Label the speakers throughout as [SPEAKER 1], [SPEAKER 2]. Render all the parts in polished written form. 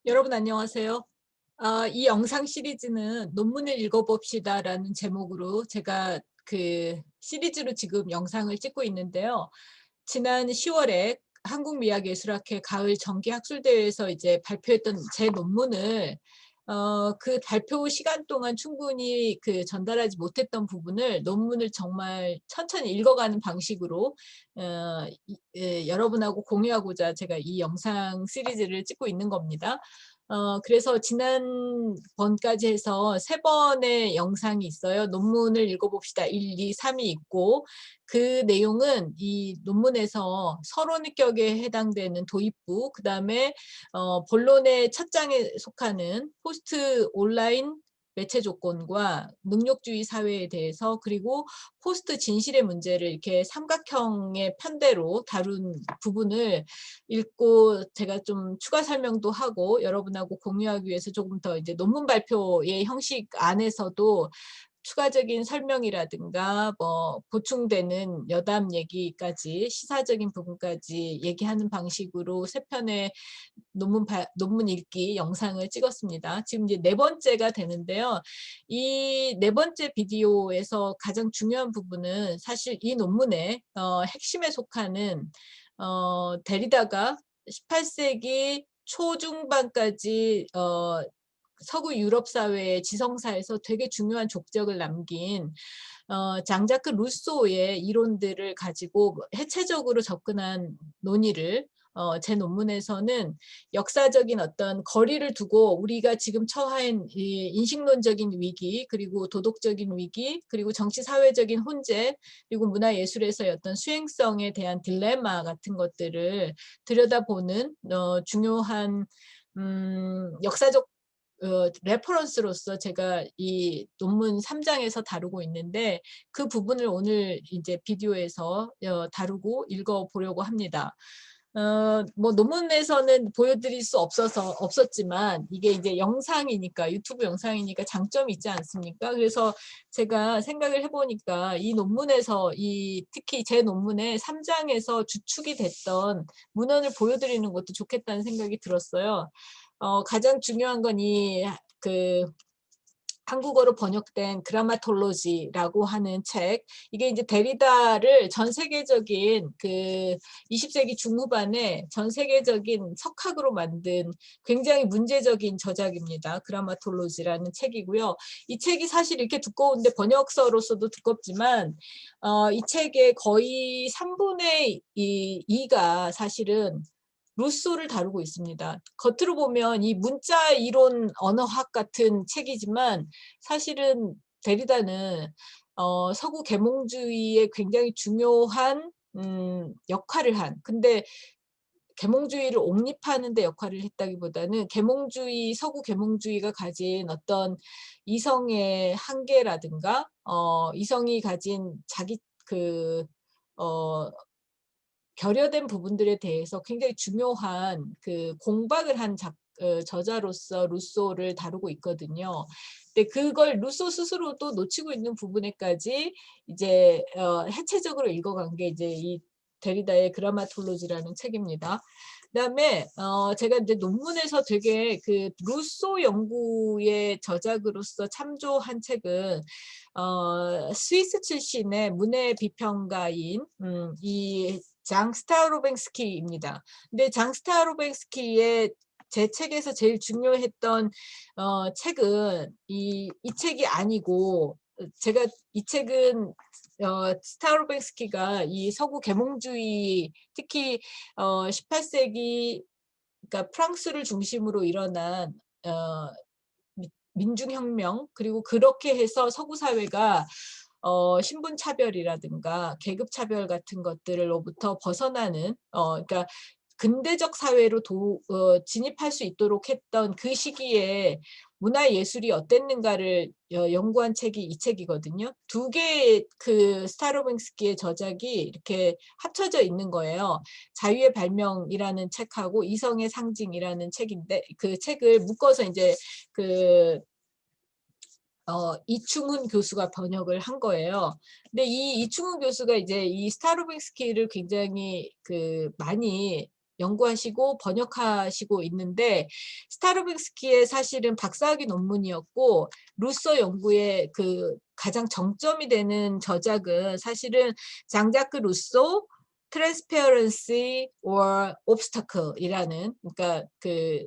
[SPEAKER 1] 여러분 안녕하세요. 이 영상 시리즈는 논문을 읽어봅시다라는 제목으로 제가 그 시리즈로 지금 영상을 찍고 있는데요. 지난 10월에 한국미학예술학회 가을 정기학술대회에서 이제 발표했던 제 논문을 그 발표 시간 동안 충분히 전달하지 못했던 부분을 논문을 정말 천천히 읽어가는 방식으로 여러분하고 공유하고자 제가 이 영상 시리즈를 찍고 있는 겁니다. 그래서 지난번까지 해서 3번의 영상이 있어요. 논문을 읽어봅시다. 1, 2, 3이 있고 그 내용은 이 논문에서 서론입격에 해당되는 도입부, 그다음에 본론의 첫 장에 속하는 포스트 온라인 매체 조건과 능력주의 사회에 대해서, 그리고 포스트 진실의 문제를 이렇게 삼각형의 편대로 다룬 부분을 읽고 제가 좀 추가 설명도 하고 여러분하고 공유하기 위해서 조금 더 이제 논문 발표의 형식 안에서도 추가적인 설명이라든가 뭐 보충되는 여담 얘기까지, 시사적인 부분까지 얘기하는 방식으로 3편의 논문 읽기 영상을 찍었습니다. 지금 이제 4번째가 되는데요. 이 4번째 비디오에서 가장 중요한 부분은 사실 이 논문의 핵심에 속하는 데리다가 18세기 초중반까지 서구 유럽 사회의 지성사에서 되게 중요한 족적을 남긴 장자크 루소의 이론들을 가지고 해체적으로 접근한 논의를 제 논문에서는 역사적인 어떤 거리를 두고 우리가 지금 처한 이 인식론적인 위기, 그리고 도덕적인 위기, 그리고 정치 사회적인 혼재, 그리고 문화예술에서의 어떤 수행성에 대한 딜레마 같은 것들을 들여다보는 중요한 역사적 레퍼런스로서 제가 이 논문 3장에서 다루고 있는데, 그 부분을 오늘 이제 비디오에서 다루고 읽어보려고 합니다. 뭐 논문에서는 보여드릴 수 없었지만 이게 이제 영상이니까, 유튜브 영상이니까 장점이 있지 않습니까? 그래서 제가 생각을 해보니까 이 논문에서 특히 제 논문의 3장에서 주축이 됐던 문헌을 보여드리는 것도 좋겠다는 생각이 들었어요. 가장 중요한 건 한국어로 번역된 그라마톨로지라고 하는 책. 이게 이제 데리다를 전 세계적인 20세기 중후반에 전 세계적인 석학으로 만든 굉장히 문제적인 저작입니다. 그라마톨로지라는 책이고요. 이 책이 사실 이렇게 두꺼운데 번역서로서도 두껍지만 이 책의 거의 3분의 2가 사실은 루소를 다루고 있습니다. 겉으로 보면 이 문자 이론 언어학 같은 책이지만 사실은 데리다는 서구 계몽주의에 굉장히 중요한 역할을 근데 계몽주의를 옹립하는 데 역할을 했다기보다는 서구 계몽주의가 가진 어떤 이성의 한계라든가 이성이 가진 자기 어, 결여된 부분들에 대해서 굉장히 중요한 공박을 한 저자로서 루소를 다루고 있거든요. 근데 그걸 루소 스스로도 놓치고 있는 부분에까지 이제 해체적으로 읽어간 게 이제 이 데리다의 그라마톨로지라는 책입니다. 그다음에 제가 이제 논문에서 되게 루소 연구의 저작으로서 참조한 책은 스위스 출신의 문해 비평가인 이 장 스타로뱅스키입니다. 근데 장 스타로뱅스키의 제 책에서 제일 중요했던 책은 이 책이 아니고, 제가 이 책은 스타로뱅스키가 이 서구 계몽주의, 특히 18세기, 그러니까 프랑스를 중심으로 일어난 민중혁명, 그리고 그렇게 해서 서구 사회가 신분차별이라든가 계급차별 같은 것들로부터 벗어나는 그러니까 근대적 사회로 진입할 수 있도록 했던 그 시기에 문화예술이 어땠는가를 연구한 책이 이 책이거든요. 두 개의 스타로빙스키의 저작이 이렇게 합쳐져 있는 거예요. 자유의 발명이라는 책하고 이성의 상징이라는 책인데, 그 책을 묶어서 이제 이충훈 교수가 번역을 한 거예요. 근데 이 이충훈 교수가 이제 이 스타로빙스키를 굉장히 많이 연구하시고 번역하시고 있는데 스타로빈스키의 사실은 박사학위 논문이었고 루소 연구의 그 가장 정점이 되는 저작은 사실은 장자크 루소 Transparency or Obstacle이라는 그러니까 그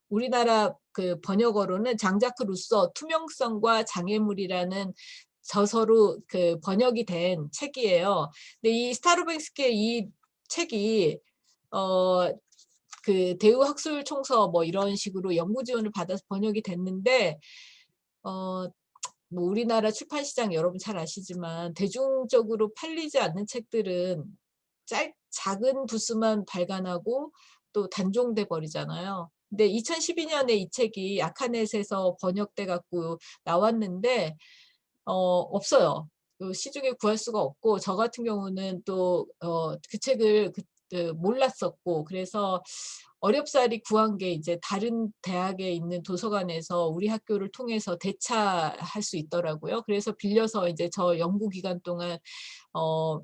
[SPEAKER 1] 우리나라 그 번역어로는 장자크 루소 투명성과 장애물이라는 저서로 그 번역이 된 책이에요. 근데 이 스타로빈스키의 이 책이 그 대우 학술 총서 뭐 이런 식으로 연구 지원을 받아서 번역이 됐는데 뭐 우리나라 출판 시장 여러분 잘 아시지만 대중적으로 팔리지 않는 책들은 작은 부수만 발간하고 또 단종돼 버리잖아요. 근데 2012년에 이 책이 아카넷에서 번역돼 갖고 나왔는데 없어요. 시중에 구할 수가 없고 저 같은 경우는 또 그 책을 몰랐었고 그래서 어렵사리 구한 게 이제 다른 대학에 있는 도서관에서 우리 학교를 통해서 대차할 수 있더라고요. 그래서 빌려서 이제 저 연구 기간 동안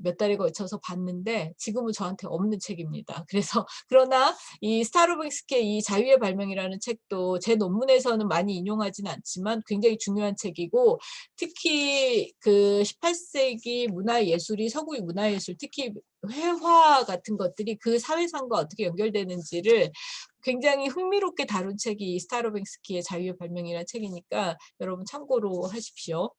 [SPEAKER 1] 몇 달에 걸쳐서 봤는데 지금은 저한테 없는 책입니다. 그래서 그러나 이 스타로빈스키의 이 자유의 발명이라는 책도 제 논문에서는 많이 인용하지는 않지만 굉장히 중요한 책이고 특히 그 18세기 문화예술이 서구의 문화예술 특히 회화 같은 것들이 그 사회상과 어떻게 연결되는지를 굉장히 흥미롭게 다룬 책이 스타로빈스키의 자유의 발명이라는 책이니까 여러분 참고로 하십시오.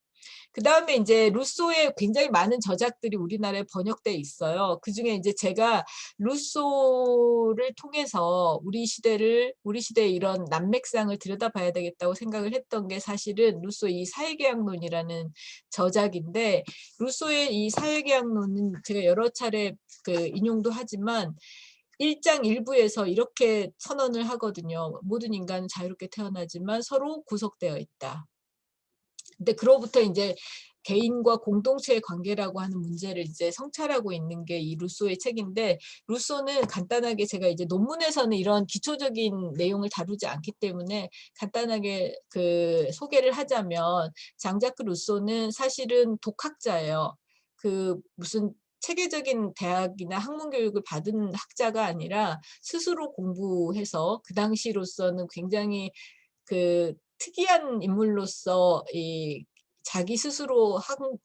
[SPEAKER 1] 그 다음에 이제 루소의 굉장히 많은 저작들이 우리나라에 번역돼 있어요. 그 중에 이제 제가 루소를 통해서 우리 시대의 이런 난맥상을 들여다봐야 되겠다고 생각을 했던 게 사실은 루소 이 사회계약론이라는 저작인데 루소의 이 사회계약론은 제가 여러 차례 그 인용도 하지만 1장 1부에서 이렇게 선언을 하거든요. 모든 인간은 자유롭게 태어나지만 서로 구속되어 있다. 근데 그로부터 이제 개인과 공동체의 관계라고 하는 문제를 이제 성찰하고 있는 게 이 루소의 책인데 루소는 간단하게 제가 이제 논문에서는 이런 기초적인 내용을 다루지 않기 때문에 간단하게 그 소개를 하자면 장자크 루소는 사실은 독학자예요. 그 무슨 체계적인 대학이나 학문 교육을 받은 학자가 아니라 스스로 공부해서 그 당시로서는 굉장히 그 특이한 인물로서 이 자기 스스로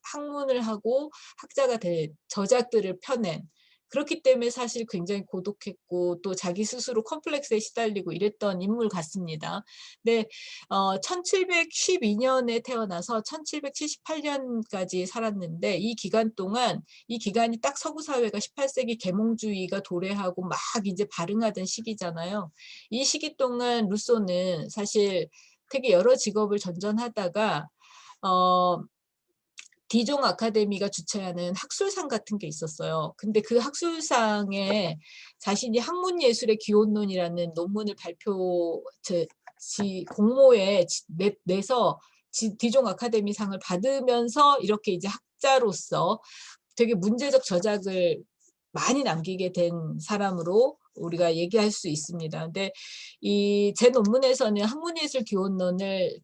[SPEAKER 1] 학문을 하고 학자가 될 저작들을 펴낸 그렇기 때문에 사실 굉장히 고독했고 또 자기 스스로 컴플렉스에 시달리고 이랬던 인물 같습니다. 근데 1712년에 태어나서 1778년까지 살았는데 이 기간 동안 이 기간이 딱 서구 사회가 18세기 계몽주의가 도래하고 막 이제 발흥하던 시기잖아요. 이 시기 동안 루소는 사실 되게 여러 직업을 전전하다가 디종 아카데미가 주최하는 학술상 같은 게 있었어요. 근데 그 학술상에 자신이 학문예술의 기원론이라는 논문을 공모에 내서 디종 아카데미 상을 받으면서 이렇게 이제 학자로서 되게 문제적 저작을 많이 남기게 된 사람으로 우리가 얘기할 수 있습니다. 근데 이 제 논문에서는 학문예술 기원론을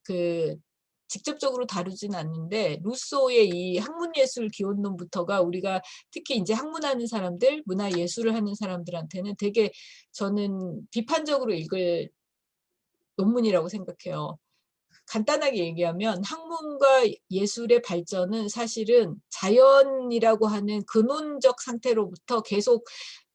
[SPEAKER 1] 직접적으로 다루진 않는데 루소의 이 학문예술 기원론부터가 우리가 특히 이제 학문하는 사람들, 문화예술을 하는 사람들한테는 되게 저는 비판적으로 읽을 논문이라고 생각해요. 간단하게 얘기하면 학문과 예술의 발전은 사실은 자연이라고 하는 근원적 상태로부터 계속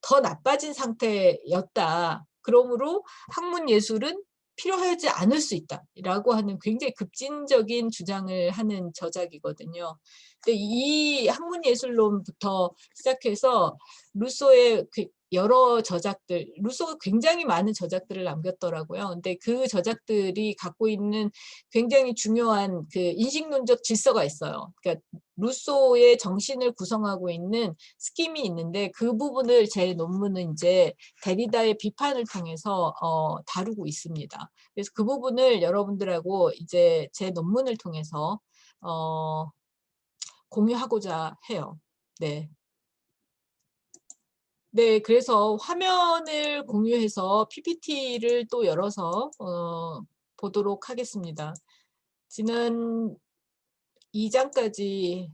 [SPEAKER 1] 더 나빠진 상태였다. 그러므로 학문 예술은 필요하지 않을 수 있다라고 하는 굉장히 급진적인 주장을 하는 저작이거든요. 근데 이 학문 예술론부터 시작해서 루소의 여러 저작들, 루소가 굉장히 많은 저작들을 남겼더라고요. 근데 그 저작들이 갖고 있는 굉장히 중요한 그 인식론적 질서가 있어요. 그러니까 루소의 정신을 구성하고 있는 스킴이 있는데 그 부분을 제 논문은 이제 데리다의 비판을 통해서 다루고 있습니다. 그래서 그 부분을 여러분들하고 이제 제 논문을 통해서 공유하고자 해요. 네. 네, 그래서 화면을 공유해서 PPT를 또 열어서 보도록 하겠습니다. 지난 2장까지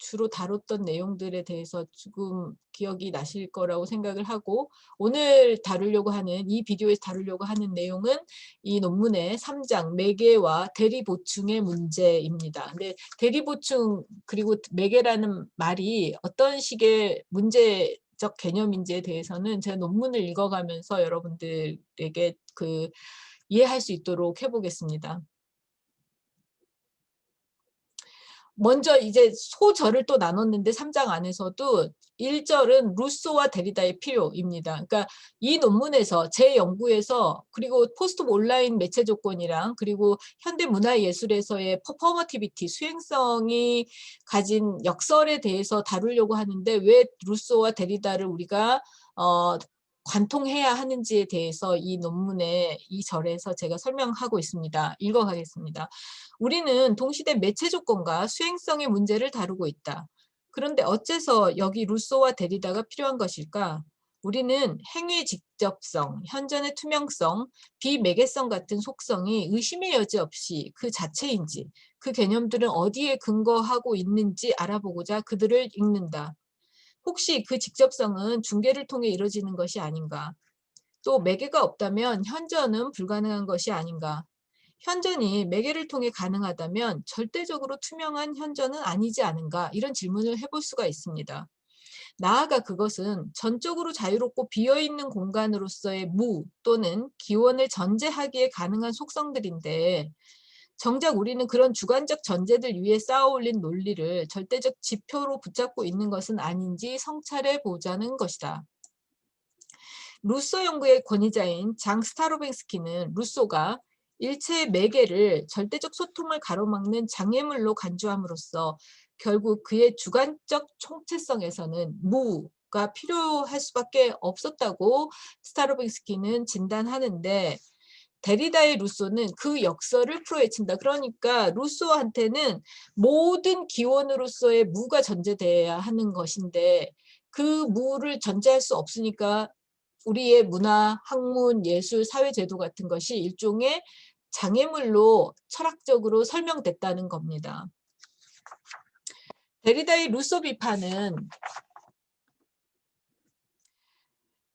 [SPEAKER 1] 주로 다뤘던 내용들에 대해서 조금 기억이 나실 거라고 생각을 하고, 오늘 다루려고 하는 이 비디오에서 다루려고 하는 내용은 이 논문의 3장 매개와 대리 보충의 문제입니다. 근데 대리 보충 그리고 매개라는 말이 어떤 식의 문제적 개념인지에 대해서는 제가 논문을 읽어가면서 여러분들에게 이해할 수 있도록 해보겠습니다. 먼저 이제 소절을 또 나눴는데 3장 안에서도 1절은 루소와 데리다의 필요입니다. 그러니까 이 논문에서 제 연구에서, 그리고 포스트 온라인 매체 조건이랑 그리고 현대 문화예술에서의 퍼포머티비티, 수행성이 가진 역설에 대해서 다루려고 하는데 왜 루소와 데리다를 우리가 관통해야 하는지에 대해서 이 논문의 이 절에서 제가 설명하고 있습니다. 읽어가겠습니다. 우리는 동시대 매체 조건과 수행성의 문제를 다루고 있다. 그런데 어째서 여기 루소와 데리다가 필요한 것일까? 우리는 행위 직접성, 현존의 투명성, 비매개성 같은 속성이 의심의 여지 없이 그 자체인지, 그 개념들은 어디에 근거하고 있는지 알아보고자 그들을 읽는다. 혹시 그 직접성은 중개를 통해 이루어지는 것이 아닌가? 또 매개가 없다면 현존은 불가능한 것이 아닌가? 현존이 매개를 통해 가능하다면 절대적으로 투명한 현존은 아니지 않은가? 이런 질문을 해볼 수가 있습니다. 나아가 그것은 전적으로 자유롭고 비어있는 공간으로서의 무 또는 기원을 전제하기에 가능한 속성들인데, 정작 우리는 그런 주관적 전제들 위에 쌓아올린 논리를 절대적 지표로 붙잡고 있는 것은 아닌지 성찰해 보자는 것이다. 루소 연구의 권위자인 장 스타로뱅스키는 루소가 일체의 매개를 절대적 소통을 가로막는 장애물로 간주함으로써 결국 그의 주관적 총체성에서는 무가 필요할 수밖에 없었다고 스타로뱅스키는 진단하는데, 데리다의 루소는 그 역설을 풀어헤친다. 그러니까 루소한테는 모든 기원으로서의 무가 전제돼야 하는 것인데 그 무를 전제할 수 없으니까 우리의 문화, 학문, 예술, 사회제도 같은 것이 일종의 장애물로 철학적으로 설명됐다는 겁니다. 데리다의 루소 비판은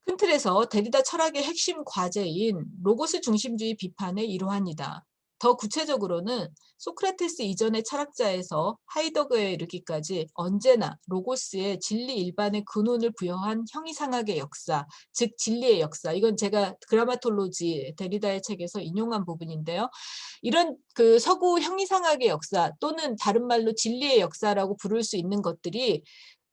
[SPEAKER 1] 큰 틀에서 데리다 철학의 핵심 과제인 로고스 중심주의 비판의 일환이다. 더 구체적으로는 소크라테스 이전의 철학자에서 하이더거에 이르기까지 언제나 로고스의 진리 일반의 근원을 부여한 형이상학의 역사, 즉 진리의 역사, 이건 제가 그라마톨로지 데리다의 책에서 인용한 부분인데요. 이런 서구 형이상학의 역사 또는 다른 말로 진리의 역사라고 부를 수 있는 것들이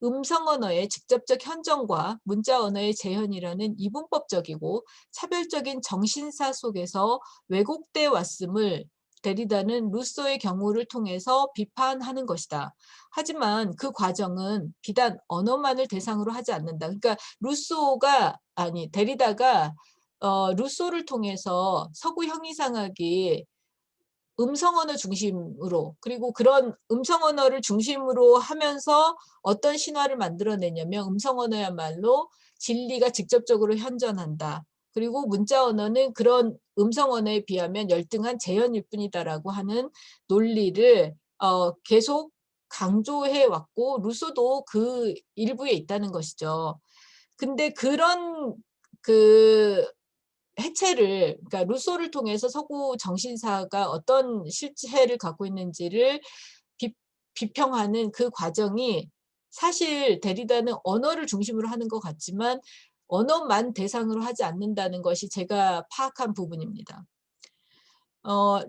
[SPEAKER 1] 음성 언어의 직접적 현정과 문자 언어의 재현이라는 이분법적이고 차별적인 정신사 속에서 왜곡돼 왔음을 데리다는 루소의 경우를 통해서 비판하는 것이다. 하지만 그 과정은 비단 언어만을 대상으로 하지 않는다. 그러니까 데리다가 루소를 통해서 서구 형이상학이 음성 언어 중심으로, 그리고 그런 음성 언어를 중심으로 하면서 어떤 신화를 만들어내냐면 음성 언어야말로 진리가 직접적으로 현존한다. 그리고 문자 언어는 그런 음성 언어에 비하면 열등한 재현일 뿐이다라고 하는 논리를 계속 강조해 왔고 루소도 그 일부에 있다는 것이죠. 근데 그런 해체를, 그러니까 루소를 통해서 서구 정신사가 어떤 실체를 갖고 있는지를 비평하는 그 과정이 사실 데리다는 언어를 중심으로 하는 것 같지만 언어만 대상으로 하지 않는다는 것이 제가 파악한 부분입니다.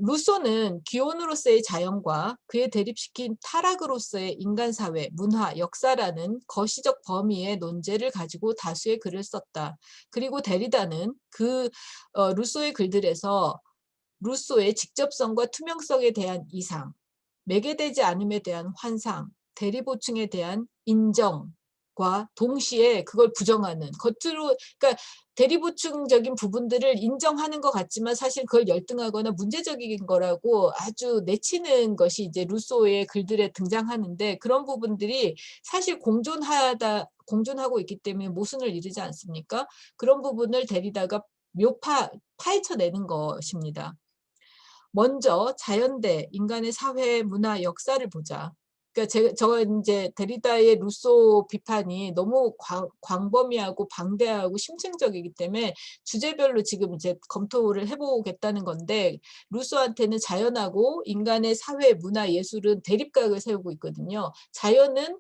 [SPEAKER 1] 루소는 기원으로서의 자연과 그에 대립시킨 타락으로서의 인간사회, 문화, 역사라는 거시적 범위의 논제를 가지고 다수의 글을 썼다. 그리고 데리다는 루소의 글들에서 루소의 직접성과 투명성에 대한 이상, 매개되지 않음에 대한 환상, 대리보충에 대한 인정과 동시에 그걸 부정하는 겉으로, 그러니까 대리보충적인 부분들을 인정하는 것 같지만 사실 그걸 열등하거나 문제적인 거라고 아주 내치는 것이 이제 루소의 글들에 등장하는데, 그런 부분들이 사실 공존하고 있기 때문에 모순을 이루지 않습니까? 그런 부분을 데리다가 파헤쳐내는 것입니다. 먼저 자연대, 인간의 사회, 문화, 역사를 보자. 그러니까 저 이제 데리다의 루소 비판이 너무 광범위하고 방대하고 심층적이기 때문에 주제별로 지금 이제 검토를 해보겠다는 건데, 루소한테는 자연하고 인간의 사회, 문화, 예술은 대립각을 세우고 있거든요. 자연은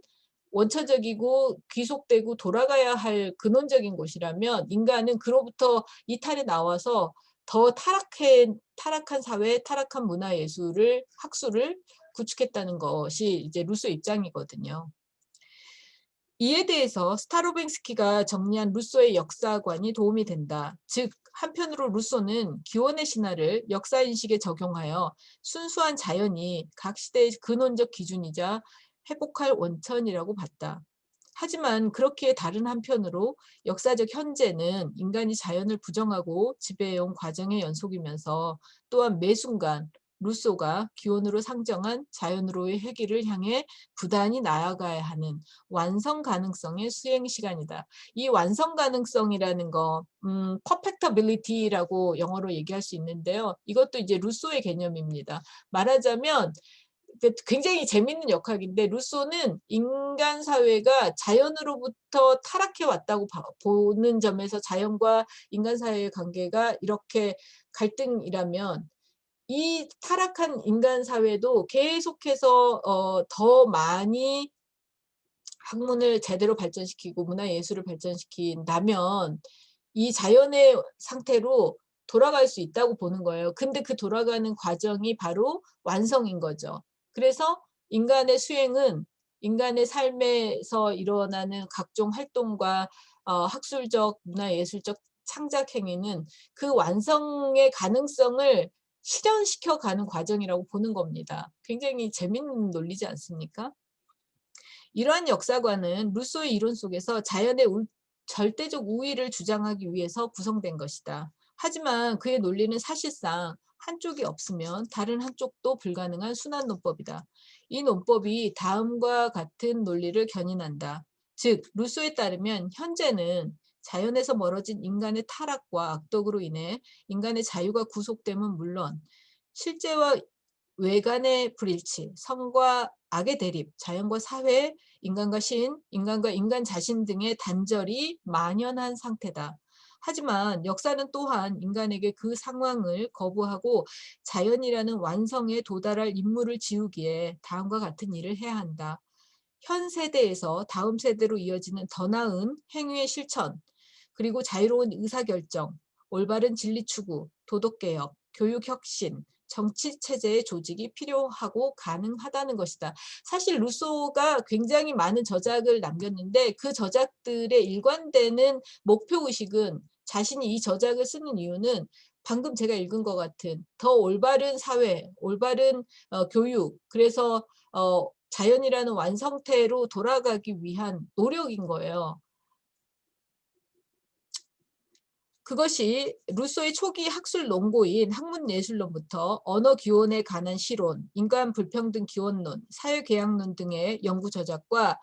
[SPEAKER 1] 원초적이고 귀속되고 돌아가야 할 근원적인 곳이라면, 인간은 그로부터 이탈해 나와서 더 타락한 사회, 타락한 문화, 예술을, 학술을 구축했다는 것이 이제 루소 입장이거든요. 이에 대해서 스타로뱅스키가 정리한 루소의 역사관이 도움이 된다. 즉, 한편으로 루소는 기원의 신화를 역사인식에 적용하여 순수한 자연이 각 시대의 근원적 기준이자 회복할 원천이라고 봤다. 하지만 그렇기에 다른 한편으로 역사적 현재는 인간이 자연을 부정하고 지배해온 과정의 연속이면서, 또한 매 순간 루소가 기원으로 상정한 자연으로의 회귀를 향해 부단히 나아가야 하는 완성 가능성의 수행 시간이다. 이 완성 가능성이라는 거, perfectibility라고 영어로 얘기할 수 있는데요. 이것도 이제 루소의 개념입니다. 말하자면 굉장히 재밌는 역학인데, 루소는 인간 사회가 자연으로부터 타락해 왔다고 보는 점에서 자연과 인간 사회의 관계가 이렇게 갈등이라면, 이 타락한 인간 사회도 계속해서 더 많이 학문을 제대로 발전시키고 문화예술을 발전시킨다면 이 자연의 상태로 돌아갈 수 있다고 보는 거예요. 근데 그 돌아가는 과정이 바로 완성인 거죠. 그래서 인간의 수행은 인간의 삶에서 일어나는 각종 활동과 학술적, 문화예술적 창작 행위는 그 완성의 가능성을 실현시켜 가는 과정이라고 보는 겁니다. 굉장히 재밌는 논리지 않습니까? 이러한 역사관은 루소의 이론 속에서 자연의 절대적 우위를 주장하기 위해서 구성된 것이다. 하지만 그의 논리는 사실상 한쪽이 없으면 다른 한쪽도 불가능한 순환 논법이다. 이 논법이 다음과 같은 논리를 견인한다. 즉, 루소에 따르면 현재는 자연에서 멀어진 인간의 타락과 악덕으로 인해 인간의 자유가 구속됨은 물론, 실제와 외관의 불일치, 선과 악의 대립, 자연과 사회, 인간과 신, 인간과 인간 자신 등의 단절이 만연한 상태다. 하지만 역사는 또한 인간에게 그 상황을 거부하고 자연이라는 완성에 도달할 임무를 지우기에 다음과 같은 일을 해야 한다. 현 세대에서 다음 세대로 이어지는 더 나은 행위의 실천, 그리고 자유로운 의사결정, 올바른 진리 추구, 도덕개혁, 교육혁신, 정치체제의 조직이 필요하고 가능하다는 것이다. 사실 루소가 굉장히 많은 저작을 남겼는데, 그 저작들의 일관되는 목표의식은, 자신이 이 저작을 쓰는 이유는 방금 제가 읽은 것 같은 더 올바른 사회, 올바른 교육, 그래서 자연이라는 완성태로 돌아가기 위한 노력인 거예요. 그것이 루소의 초기 학술 논고인 학문예술론부터 언어 기원에 관한 시론, 인간 불평등 기원론, 사회계약론 등의 연구 저작과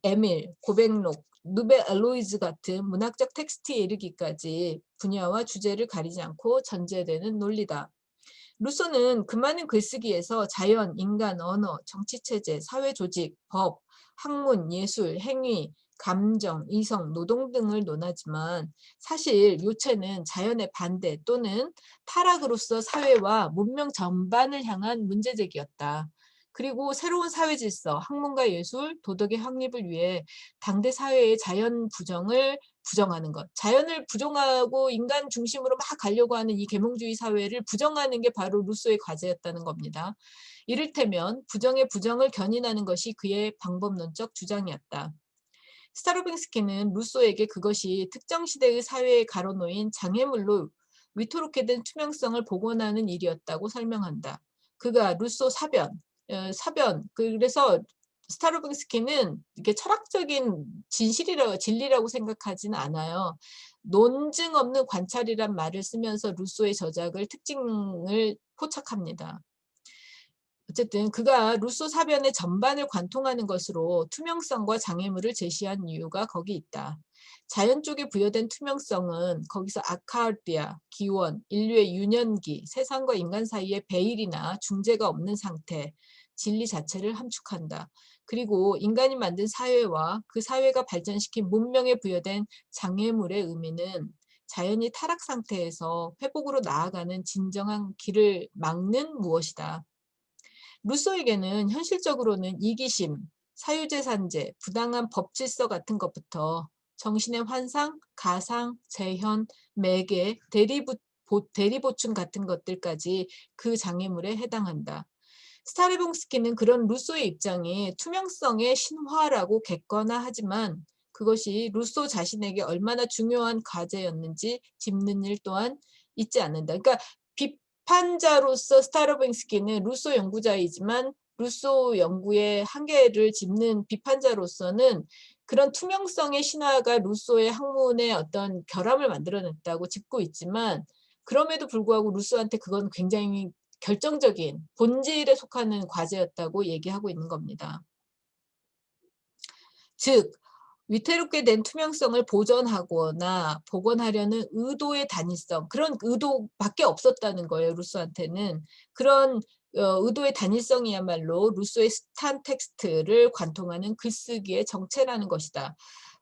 [SPEAKER 1] 에밀, 고백록, 누베 알로이즈 같은 문학적 텍스트에 이르기까지 분야와 주제를 가리지 않고 전제되는 논리다. 루소는 그 많은 글쓰기에서 자연, 인간, 언어, 정치체제, 사회조직, 법, 학문, 예술, 행위, 감정, 이성, 노동 등을 논하지만, 사실 요체는 자연의 반대 또는 타락으로서 사회와 문명 전반을 향한 문제제기였다. 그리고 새로운 사회 질서, 학문과 예술, 도덕의 확립을 위해 당대 사회의 자연 부정을 부정하는 것. 자연을 부정하고 인간 중심으로 막 가려고 하는 이 계몽주의 사회를 부정하는 게 바로 루소의 과제였다는 겁니다. 이를테면 부정의 부정을 견인하는 것이 그의 방법론적 주장이었다. 스타로빙스키는 루소에게 그것이 특정 시대의 사회에 가로놓인 장애물로 위토롭게 된 투명성을 복원하는 일이었다고 설명한다. 그가 루소 사변, 그래서 스타로빙스키는 이게 철학적인 진리라고 생각하지는 않아요. 논증 없는 관찰이란 말을 쓰면서 루소의 저작을 특징을 포착합니다. 어쨌든 그가 루소 사변의 전반을 관통하는 것으로 투명성과 장애물을 제시한 이유가 거기 있다. 자연 쪽에 부여된 투명성은 거기서 아카르디아, 기원, 인류의 유년기, 세상과 인간 사이의 베일이나 중재가 없는 상태, 진리 자체를 함축한다. 그리고 인간이 만든 사회와 그 사회가 발전시킨 문명에 부여된 장애물의 의미는 자연이 타락 상태에서 회복으로 나아가는 진정한 길을 막는 무엇이다. 루소에게는 현실적으로는 이기심, 사유재산제, 부당한 법질서 같은 것부터 정신의 환상, 가상, 재현, 매개, 대리보충 같은 것들까지 그 장애물에 해당한다. 스타르봉스키는 그런 루소의 입장이 투명성의 신화라고 객관화하지만 그것이 루소 자신에게 얼마나 중요한 과제였는지 짚는 일 또한 있지 않는다. 그러니까 비판자로서 스타르봉스키는 루소 연구자이지만 루소 연구의 한계를 짚는 비판자로서는 그런 투명성의 신화가 루소의 학문에 어떤 결함을 만들어냈다고 짚고 있지만 그럼에도 불구하고 루소한테 그건 굉장히 결정적인 본질에 속하는 과제였다고 얘기하고 있는 겁니다. 즉 위태롭게 된 투명성을 보존하거나 복원하려는 의도의 단일성, 그런 의도밖에 없었다는 거예요. 루소한테는. 그런 의도의 단일성이야말로 루소의 스탄 텍스트를 관통하는 글쓰기의 정체라는 것이다.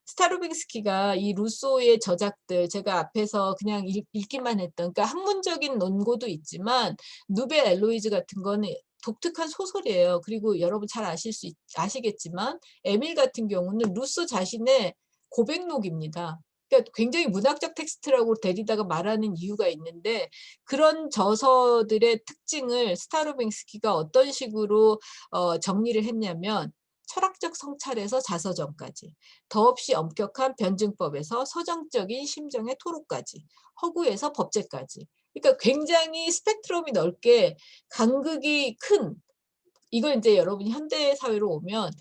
[SPEAKER 1] 스타로빙스키가 이 루소의 저작들, 제가 앞에서 그냥 읽기만 했던, 그러니까 학문적인 논고도 있지만 누베 엘로이즈 같은 거는 독특한 소설이에요. 그리고 여러분 잘 아시겠지만 에밀 같은 경우는 루소 자신의 고백록입니다. 그러니까 굉장히 문학적 텍스트라고 데리다가 말하는 이유가 있는데 그런 저서들의 특징을 스타로빙스키가 어떤 식으로 정리를 했냐면 철학적 성찰에서 자서전까지, 더없이 엄격한 변증법에서 서정적인 심정의 토로까지, 허구에서 법제까지. 그러니까 굉장히 스펙트럼이 넓게 간극이 큰, 이걸 이제 여러분이 현대 사회로 오면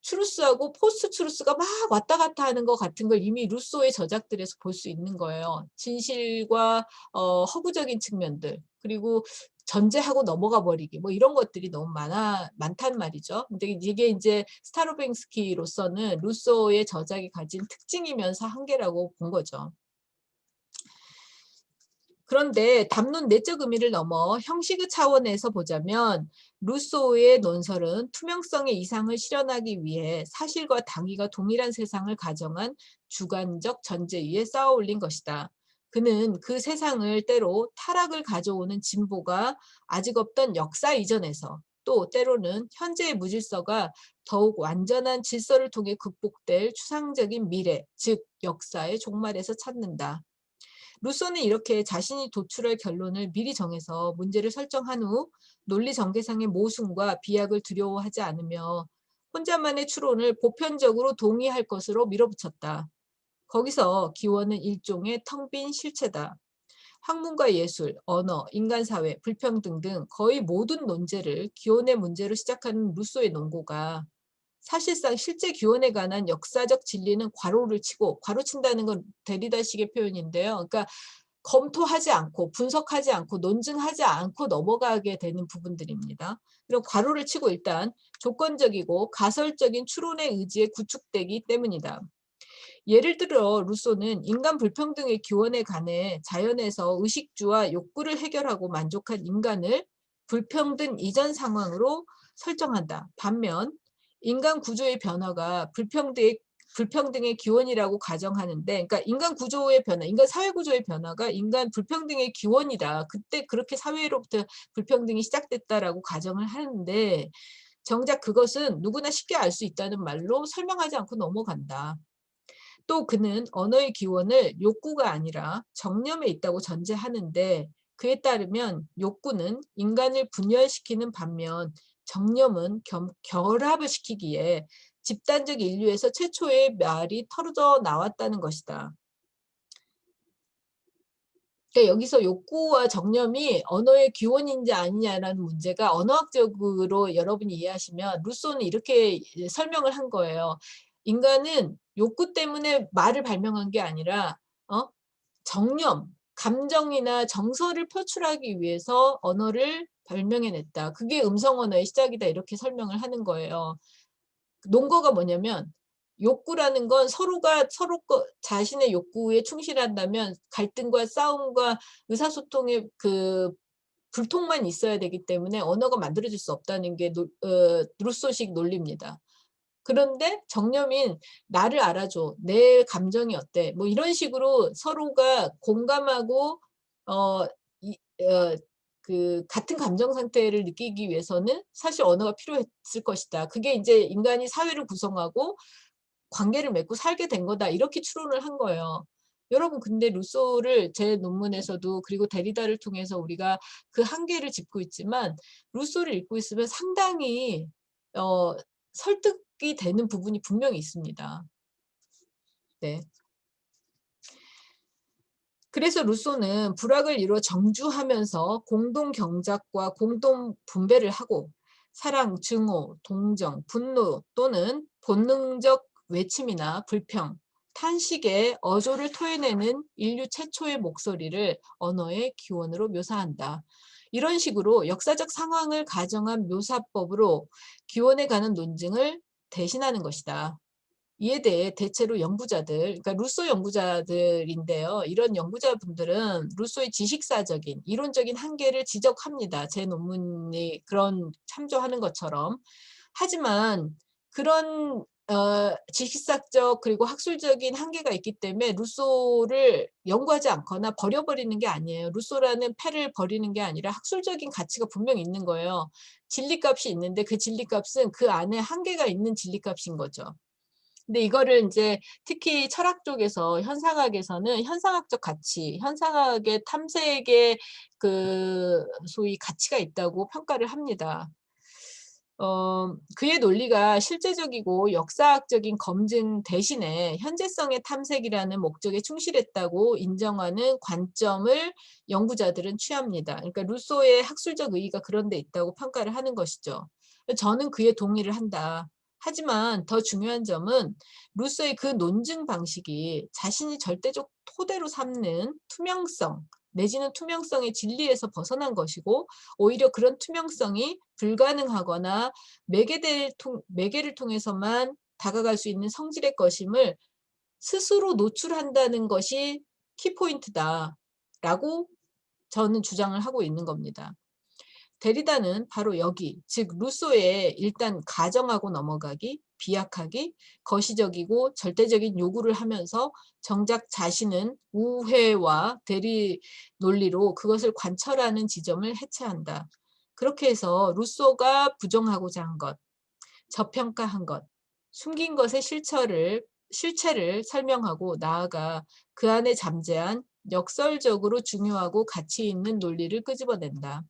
[SPEAKER 1] 트루스하고 포스트 트루스가 막 왔다 갔다 하는 것 같은 걸 이미 루소의 저작들에서 볼 수 있는 거예요. 진실과 허구적인 측면들, 그리고 전제하고 넘어가 버리기, 뭐 이런 것들이 너무 많단 말이죠. 근데 이게 이제 스타로뱅스키로서는 루소의 저작이 가진 특징이면서 한계라고 본 거죠. 그런데 담론 내적 의미를 넘어 형식의 차원에서 보자면 루소의 논설은 투명성의 이상을 실현하기 위해 사실과 당위가 동일한 세상을 가정한 주관적 전제 위에 쌓아 올린 것이다. 그는 그 세상을 때로 타락을 가져오는 진보가 아직 없던 역사 이전에서, 또 때로는 현재의 무질서가 더욱 완전한 질서를 통해 극복될 추상적인 미래, 즉 역사의 종말에서 찾는다. 루소는 이렇게 자신이 도출할 결론을 미리 정해서 문제를 설정한 후 논리 전개상의 모순과 비약을 두려워하지 않으며 혼자만의 추론을 보편적으로 동의할 것으로 밀어붙였다. 거기서 기원은 일종의 텅 빈 실체다. 학문과 예술, 언어, 인간사회, 불평등 등 거의 모든 논제를 기원의 문제로 시작하는 루소의 논고가 사실상 실제 기원에 관한 역사적 진리는 괄호를 치고, 괄호친다는 건 데리다식의 표현인데요. 그러니까 검토하지 않고 분석하지 않고 논증하지 않고 넘어가게 되는 부분들입니다. 그리고 괄호를 치고 일단 조건적이고 가설적인 추론의 의지에 구축되기 때문이다. 예를 들어 루소는 인간 불평등의 기원에 관해 자연에서 의식주와 욕구를 해결하고 만족한 인간을 불평등 이전 상황으로 설정한다. 반면 인간 구조의 변화가 불평등의 기원이라고 가정하는데, 그러니까 인간 구조의 변화, 인간 사회 구조의 변화가 인간 불평등의 기원이다. 그때 그렇게 사회로부터 불평등이 시작됐다라고 가정을 하는데 정작 그것은 누구나 쉽게 알 수 있다는 말로 설명하지 않고 넘어간다. 또 그는 언어의 기원을 욕구가 아니라 정념에 있다고 전제하는데 그에 따르면 욕구는 인간을 분열시키는 반면 정념은 결합을 시키기에 집단적 인류에서 최초의 말이 털어져 나왔다는 것이다. 그러니까 여기서 욕구와 정념이 언어의 기원인지 아니냐라는 문제가 언어학적으로 여러분이 이해하시면 루소는 이렇게 설명을 한 거예요. 인간은 욕구 때문에 말을 발명한 게 아니라 정념, 감정이나 정서를 표출하기 위해서 언어를 발명해냈다. 그게 음성 언어의 시작이다. 이렇게 설명을 하는 거예요. 논거가 뭐냐면 욕구라는 건 서로가 서로 자신의 욕구에 충실한다면 갈등과 싸움과 의사소통의 그 불통만 있어야 되기 때문에 언어가 만들어질 수 없다는 게 루소식 논리입니다. 그런데 정념인 "나를 알아줘. 내 감정이 어때?" 뭐 이런 식으로 서로가 공감하고 어 이 같은 감정 상태를 느끼기 위해서는 사실 언어가 필요했을 것이다. 그게 인제 인간이 사회를 구성하고 관계를 맺고 살게 된 거다. 이렇게 추론을 한 거예요. 여러분 근데 루소를 제 논문에서도 그리고 데리다를 통해서 우리가 그 한계를 짚고 있지만 루소를 읽고 있으면 상당히 어 설득이 되는 부분이 분명히 있습니다. 네. 그래서 루소는 불악을 이루어 정주하면서 공동 경작과 공동 분배를 하고 사랑, 증오, 동정, 분노 또는 본능적 외침이나 불평, 탄식의 어조를 토해내는 인류 최초의 목소리를 언어의 기원으로 묘사한다. 이런 식으로 역사적 상황을 가정한 묘사법으로 기원에 관한 논증을 대신하는 것이다. 이에 대해 대체로 연구자들, 그러니까 루소 연구자들인데요. 이런 연구자분들은 루소의 지식사적인, 이론적인 한계를 지적합니다. 제 논문이 그런 참조하는 것처럼. 하지만 그런 지식사적 그리고 학술적인 한계가 있기 때문에 루소를 연구하지 않거나 버려버리는 게 아니에요. 루소라는 패를 버리는 게 아니라 학술적인 가치가 분명히 있는 거예요. 진리값이 있는데 그 진리값은 그 안에 한계가 있는 진리값인 거죠. 근데 이거를 인제 특히 철학 쪽에서 현상학에서는 현상학적 가치, 현상학의 탐색의 소위 가치가 있다고 평가를 합니다. 그의 논리가 실제적이고 역사학적인 검증 대신에 현재성의 탐색이라는 목적에 충실했다고 인정하는 관점을 연구자들은 취합니다. 그러니까 루소의 학술적 의의가 그런 데 있다고 평가를 하는 것이죠. 저는 그에 동의를 한다. 하지만 더 중요한 점은 루소의 그 논증 방식이 자신이 절대적 토대로 삼는 투명성 내지는 투명성의 진리에서 벗어난 것이고 오히려 그런 투명성이 불가능하거나 매개를 통해서만 다가갈 수 있는 성질의 것임을 스스로 노출한다는 것이 키포인트다라고 저는 주장을 하고 있는 겁니다. 데리다는 바로 여기, 즉 루소의 일단 가정하고 넘어가기, 비약하기, 거시적이고 절대적인 요구를 하면서 정작 자신은 우회와 대리 논리로 그것을 관철하는 지점을 해체한다. 그렇게 해서 루소가 부정하고자 한 것, 저평가한 것, 숨긴 것의 실체를 설명하고 나아가 그 안에 잠재한 역설적으로 중요하고 가치 있는 논리를 끄집어낸다.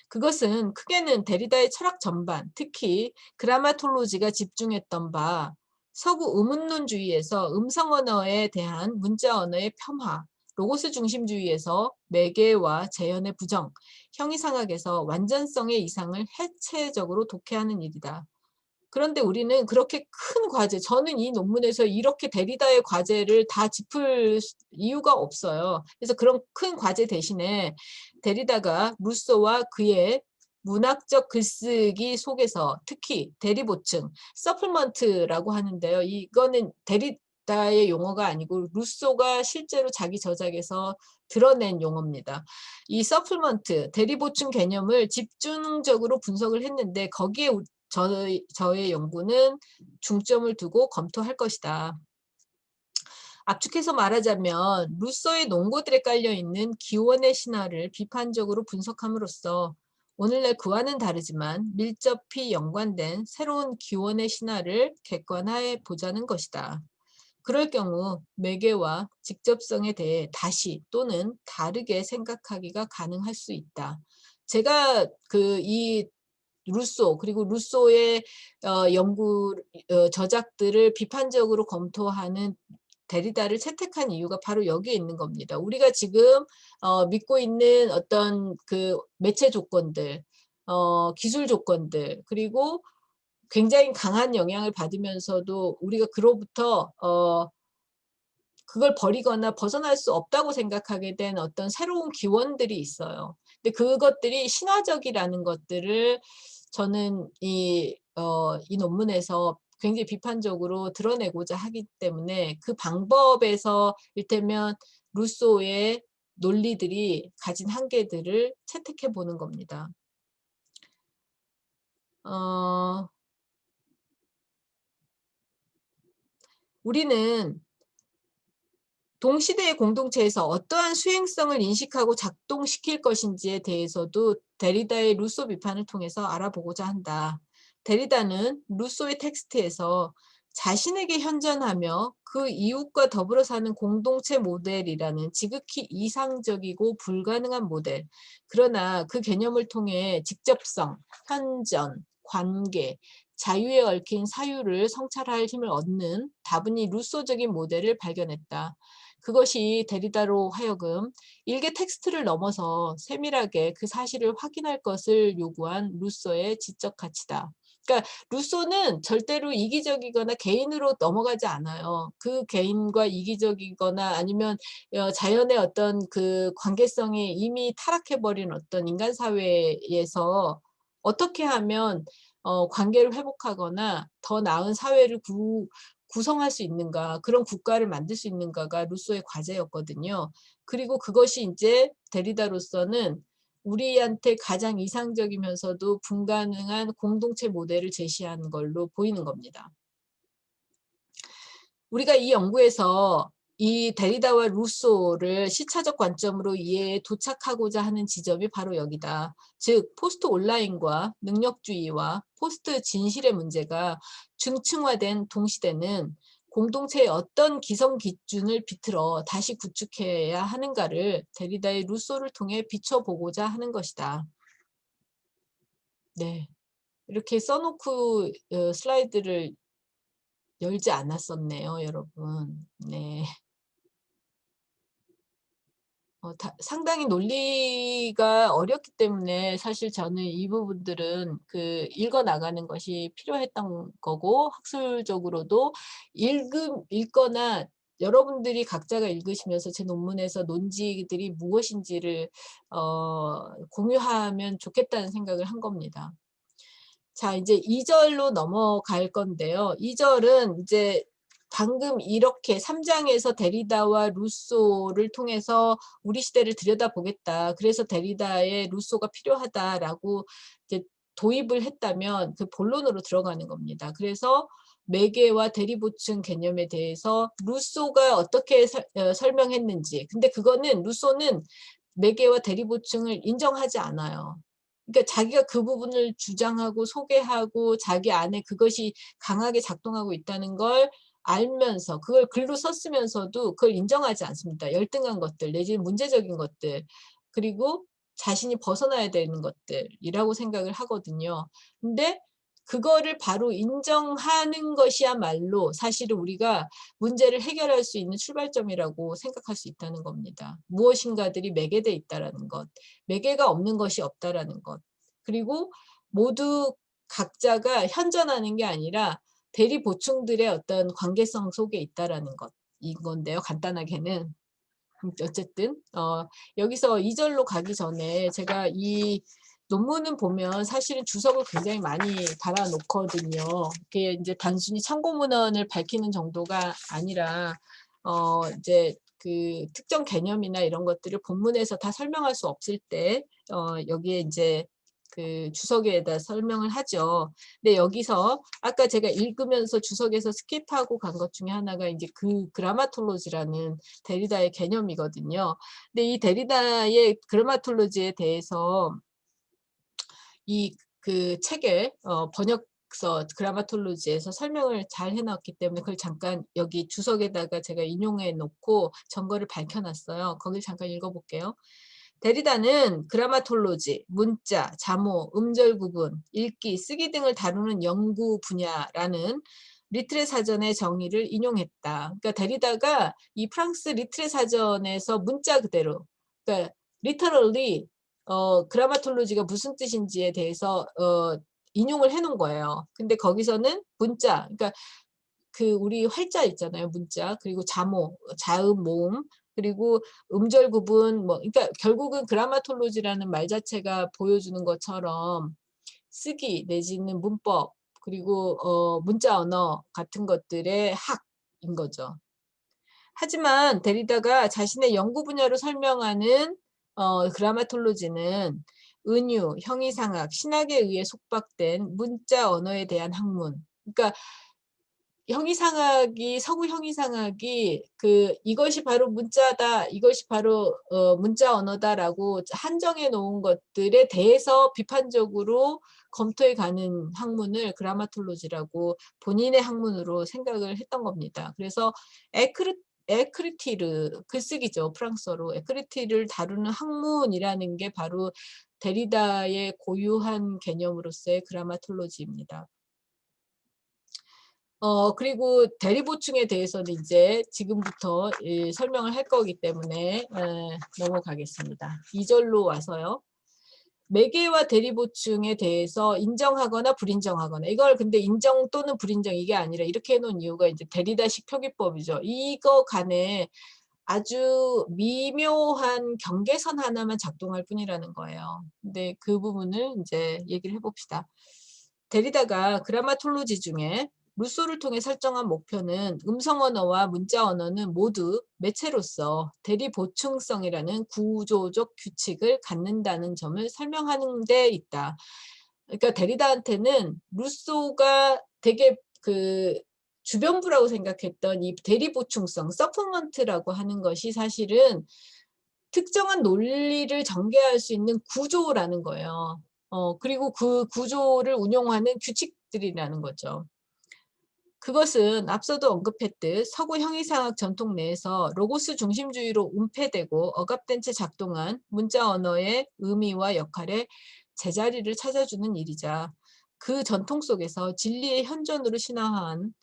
[SPEAKER 1] 그것은 크게는 데리다의 철학 전반, 특히 그라마톨로지가 집중했던 바 서구 의문론주의에서 음성 언어에 대한 문자 언어의 폄하, 로고스 중심주의에서 매개와 재현의 부정, 형이상학에서 완전성의 이상을 해체적으로 독해하는 일이다. 그런데 우리는 그렇게 큰 과제, 저는 이 논문에서 이렇게 데리다의 과제를 다 짚을 이유가 없어요. 그래서 그런 큰 과제 대신에 데리다가 루소와 그의 문학적 글쓰기 속에서 특히 대리보충, 서플먼트라고 하는데요. 이거는 데리다의 용어가 아니고 루소가 실제로 자기 저작에서 드러낸 용어입니다. 이 서플먼트, 대리보충 개념을 집중적으로 분석을 했는데 거기에 저의 연구는 중점을 두고 검토할 것이다. 압축해서 말하자면 루소의 논거들에 깔려있는 기원의 신화를 비판적으로 분석함으로써 오늘날 그와는 다르지만 밀접히 연관된 새로운 기원의 신화를 객관화해 보자는 것이다. 그럴 경우 매개와 직접성에 대해 다시 또는 다르게 생각하기가 가능할 수 있다. 제가 이 루소 그리고 루소의 연구 저작들을 비판적으로 검토하는 데리다를 채택한 이유가 바로 여기에 있는 겁니다. 우리가 지금 믿고 있는 어떤 그 매체 조건들, 기술 조건들 그리고 굉장히 강한 영향을 받으면서도 우리가 그로부터 그걸 버리거나 벗어날 수 없다고 생각하게 된 어떤 새로운 기원들이 있어요. 근데 그것들이 신화적이라는 것들을 저는 이 논문에서 굉장히 비판적으로 드러내고자 하기 때문에 그 방법에서 이를테면 루소의 논리들이 가진 한계들을 채택해 보는 겁니다. 우리는 동시대의 공동체에서 어떠한 수행성을 인식하고 작동시킬 것인지에 대해서도 데리다의 루소 비판을 통해서 알아보고자 한다. 데리다는 루소의 텍스트에서 자신에게 현존하며 그 이웃과 더불어 사는 공동체 모델이라는 지극히 이상적이고 불가능한 모델, 그러나 그 개념을 통해 직접성, 현존, 관계, 자유에 얽힌 사유를 성찰할 힘을 얻는 다분히 루소적인 모델을 발견했다. 그것이 데리다로 하여금 일개 텍스트를 넘어서 세밀하게 그 사실을 확인할 것을 요구한 루소의 지적 가치다. 그러니까 루소는 절대로 이기적이거나 개인으로 넘어가지 않아요. 그 개인과 이기적이거나 아니면 자연의 어떤 그 관계성이 이미 타락해버린 어떤 인간 사회에서 어떻게 하면 관계를 회복하거나 더 나은 사회를 구성할 수 있는가, 그런 국가를 만들 수 있는가가 루소의 과제였거든요. 그리고 그것이 이제 데리다로서는 우리한테 가장 이상적이면서도 불가능한 공동체 모델을 제시한 걸로 보이는 겁니다. 우리가 이 연구에서 이 데리다와 루소를 시차적 관점으로 이해에 도착하고자 하는 지점이 바로 여기다. 즉 포스트 온라인과 능력주의와 포스트 진실의 문제가 중층화된 동시대는 공동체의 어떤 기성 기준을 비틀어 다시 구축해야 하는가를 데리다의 루소를 통해 비춰보고자 하는 것이다. 네, 이렇게 써놓고 슬라이드를 열지 않았었네요, 여러분. 네. 상당히 논리가 어렵기 때문에 사실 저는 이 부분들은 그 읽어 나가는 것이 필요했던 거고, 학술적으로도 읽거나 여러분들이 각자가 읽으시면서 제 논문에서 논지들이 무엇인지를 공유하면 좋겠다는 생각을 한 겁니다. 자, 이제 2절로 넘어갈 건데요. 2절은 이제 방금 이렇게 3장에서 데리다와 루소를 통해서 우리 시대를 들여다보겠다. 그래서 데리다의 루소가 필요하다라고 이제 도입을 했다면 그 본론으로 들어가는 겁니다. 그래서 매개와 대리보충 개념에 대해서 루소가 어떻게 설명했는지. 근데 그거는 루소는 매개와 대리보충을 인정하지 않아요. 그러니까 자기가 그 부분을 주장하고 소개하고 자기 안에 그것이 강하게 작동하고 있다는 걸 알면서 그걸 글로 썼으면서도 그걸 인정하지 않습니다. 열등한 것들 내지는 문제적인 것들, 그리고 자신이 벗어나야 되는 것들이라고 생각을 하거든요. 근데 그거를 바로 인정하는 것이야말로 사실은 우리가 문제를 해결할 수 있는 출발점이라고 생각할 수 있다는 겁니다. 무엇인가들이 매개돼 있다라는 것, 매개가 없는 것이 없다라는 것, 그리고 모두 각자가 현존하는 게 아니라 대리 보충들의 어떤 관계성 속에 있다라는 것, 이건데요. 간단하게는. 어쨌든 여기서 2절로 가기 전에 제가 이 논문은 보면 사실은 주석을 굉장히 많이 달아 놓거든요. 그게 이제 단순히 참고 문헌을 밝히는 정도가 아니라 이제 그 특정 개념이나 이런 것들을 본문에서 다 설명할 수 없을 때 여기에 이제 그 주석에다 설명을 하죠. 근데 여기서 아까 제가 읽으면서 주석에서 스킵하고 간 것 중에 하나가 이제 그 그라마톨로지라는 데리다의 개념이거든요. 근데 이 데리다의 그라마톨로지에 대해서 이 그 책의 번역서 그라마톨로지에서 설명을 잘 해놨기 때문에 그걸 잠깐 여기 주석에다가 제가 인용해 놓고 전거를 밝혀놨어요. 거길 잠깐 읽어볼게요. 데리다는 그라마톨로지, 문자, 자모, 음절 구분, 읽기, 쓰기 등을 다루는 연구 분야라는 리트레 사전의 정의를 인용했다. 그러니까 데리다가 이 프랑스 리트레 사전에서 문자 그대로, 그러니까 literally 그라마톨로지가 무슨 뜻인지에 대해서 인용을 해놓은 거예요. 근데 거기서는 문자, 그러니까 그 우리 활자 있잖아요. 문자, 그리고 자모, 자음, 모음, 그리고 음절 구분, 뭐, 그러니까 결국은 그라마톨로지라는 말 자체가 보여주는 것처럼 쓰기 내지는 문법, 그리고 문자 언어 같은 것들의 학인 거죠. 하지만 데리다가 자신의 연구 분야로 설명하는 그라마톨로지는 은유, 형이상학, 신학에 의해 속박된 문자 언어에 대한 학문. 그러니까 형이상학이 서구 형이상학이 이것이 바로 문자다, 이것이 바로 문자 언어다라고 한정해 놓은 것들에 대해서 비판적으로 검토해 가는 학문을 그라마톨로지라고 본인의 학문으로 생각을 했던 겁니다. 그래서 에크리티르 글쓰기죠. 프랑스어로 에크리티를 다루는 학문이라는 게 바로 데리다의 고유한 개념으로서의 그라마톨로지입니다. 그리고 대리보충에 대해서는 이제 지금부터 설명을 할 거기 때문에 넘어가겠습니다. 2절로 와서요. 매개와 대리보충에 대해서 인정하거나 불인정하거나, 이걸 근데 인정 또는 불인정 이게 아니라 이렇게 해놓은 이유가 이제 데리다식 표기법이죠. 이거 간에 아주 미묘한 경계선 하나만 작동할 뿐이라는 거예요. 근데 그 부분을 이제 얘기를 해봅시다. 데리다가 그라마톨로지 중에 루소를 통해 설정한 목표는 음성 언어와 문자 언어는 모두 매체로서 대리 보충성이라는 구조적 규칙을 갖는다는 점을 설명하는 데 있다. 그러니까 데리다한테는 루소가 되게 주변부라고 생각했던 이 대리 보충성, 서포먼트라고 하는 것이 사실은 특정한 논리를 전개할 수 있는 구조라는 거예요. 그리고 그 구조를 운용하는 규칙들이라는 거죠. 그것은 앞서도 언급했듯 서구 형이상학 전통 내에서 로고스 중심주의로 운폐되고 억압된 채 작동한 문자 언어의 의미와 역할에 제자리를 찾아주는 일이자 그 전통 속에서 진리의 현존으로 신화한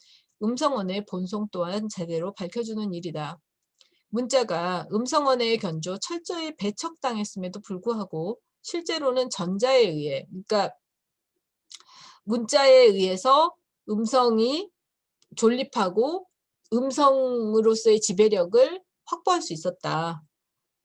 [SPEAKER 1] 음성언어의 본성 또한 제대로 밝혀주는 일이다. 문자가 음성언어의 견조 철저히 배척당했음에도 불구하고 실제로는 전자에 의해, 그러니까 문자에 의해서 음성이 존립하고 음성으로서의 지배력을 확보할 수 있었다.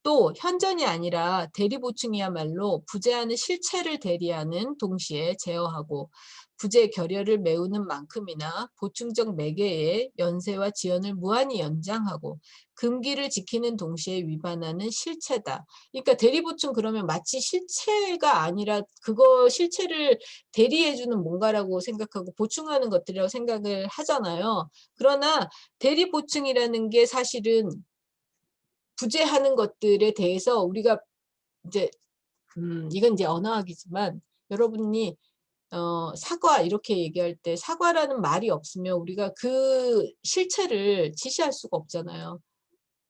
[SPEAKER 1] 또 현전이 아니라 대리보충이야말로 부재하는 실체를 대리하는 동시에 제어하고 부재 결여를 메우는 만큼이나 보충적 매개의 연세와 지연을 무한히 연장하고 금기를 지키는 동시에 위반하는 실체다. 그러니까 대리보충 그러면 마치 실체가 아니라 그거 실체를 대리해주는 뭔가라고 생각하고 보충하는 것들이라고 생각을 하잖아요. 그러나 대리보충이라는 게 사실은 부재하는 것들에 대해서 우리가 이제 이건 이제 언어학이지만 여러분이 사과 이렇게 얘기할 때 사과라는 말이 없으면 우리가 그 실체를 지시할 수가 없잖아요.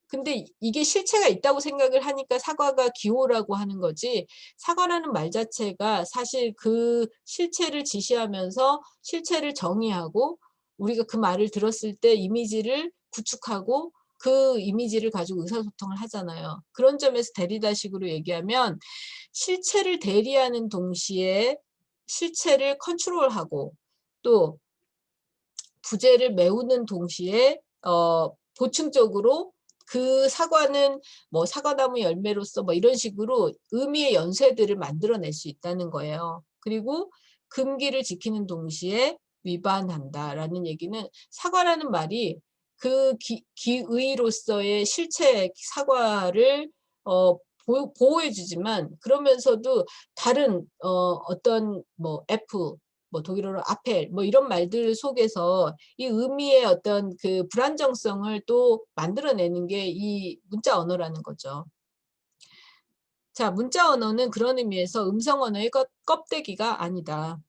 [SPEAKER 1] 근데 이게 실체가 있다고 생각을 하니까 사과가 기호라고 하는 거지, 사과라는 말 자체가 사실 그 실체를 지시하면서 실체를 정의하고 우리가 그 말을 들었을 때 이미지를 구축하고 그 이미지를 가지고 의사소통을 하잖아요. 그런 점에서 데리다식으로 얘기하면 실체를 대리하는 동시에 실체를 컨트롤하고 또 부재를 메우는 동시에 보충적으로 그 사과는 뭐 사과나무 열매로서 뭐 이런 식으로 의미의 연쇄들을 만들어낼 수 있다는 거예요. 그리고 금기를 지키는 동시에 위반한다라는 얘기는 사과라는 말이 그 기의로서의 실체 사과를 보호해주지만 그러면서도 다른 어떤 뭐 F 뭐 독일어로 아펠 뭐 이런 말들 속에서 이 의미의 어떤 그 불안정성을 또 만들어내는 게 이 문자 언어라는 거죠. 자, 문자 언어는 그런 의미에서 음성 언어의 껍데기가 아니다.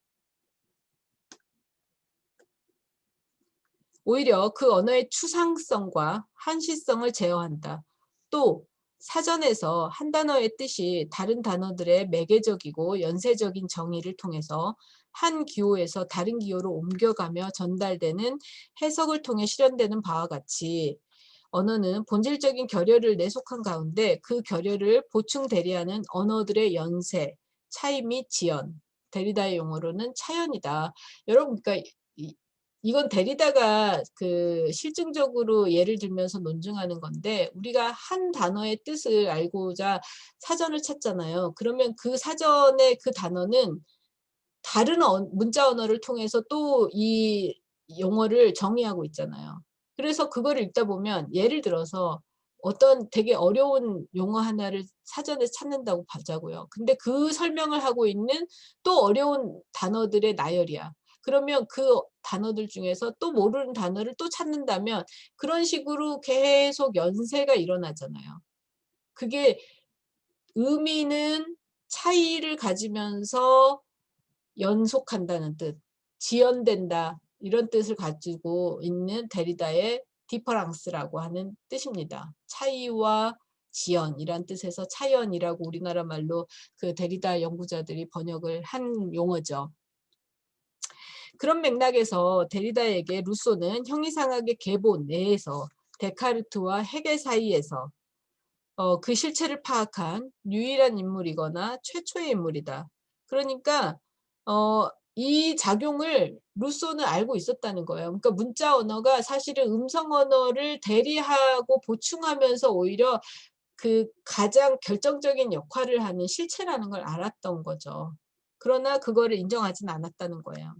[SPEAKER 1] 오히려 그 언어의 추상성과 한시성을 제어한다. 또 사전에서 한 단어의 뜻이 다른 단어들의 매개적이고 연쇄적인 정의를 통해서 한 기호에서 다른 기호로 옮겨가며 전달되는 해석을 통해 실현되는 바와 같이 언어는 본질적인 결여를 내속한 가운데 그 결여를 보충 대리하는 언어들의 연쇄, 차이 및 지연, 데리다의 용어로는 차연이다. 여러분, 그러니까 이건 데리다가 실증적으로 예를 들면서 논증하는 건데 우리가 한 단어의 뜻을 알고자 사전을 찾잖아요. 그러면 그 사전의 그 단어는 다른 문자 언어를 통해서 또 이 용어를 정의하고 있잖아요. 그래서 그거를 읽다 보면 예를 들어서 어떤 되게 어려운 용어 하나를 사전에 찾는다고 보자고요. 근데 그 설명을 하고 있는 또 어려운 단어들의 나열이야. 그러면 그 단어들 중에서 또 모르는 단어를 또 찾는다면 그런 식으로 계속 연세가 일어나잖아요. 그게 의미는 차이를 가지면서 연속한다는 뜻, 지연된다 이런 뜻을 가지고 있는 데리다의 디퍼랑스라고 하는 뜻입니다. 차이와 지연이란 뜻에서 차연이라고 우리나라 말로 그 데리다 연구자들이 번역을 한 용어죠. 그런 맥락에서 데리다에게 루소는 형이상학의 계보 내에서 데카르트와 헤겔 사이에서 그 실체를 파악한 유일한 인물이거나 최초의 인물이다. 그러니까 이 작용을 루소는 알고 있었다는 거예요. 그러니까 문자 언어가 사실은 음성 언어를 대리하고 보충하면서 오히려 그 가장 결정적인 역할을 하는 실체라는 걸 알았던 거죠. 그러나 그거를 인정하진 않았다는 거예요.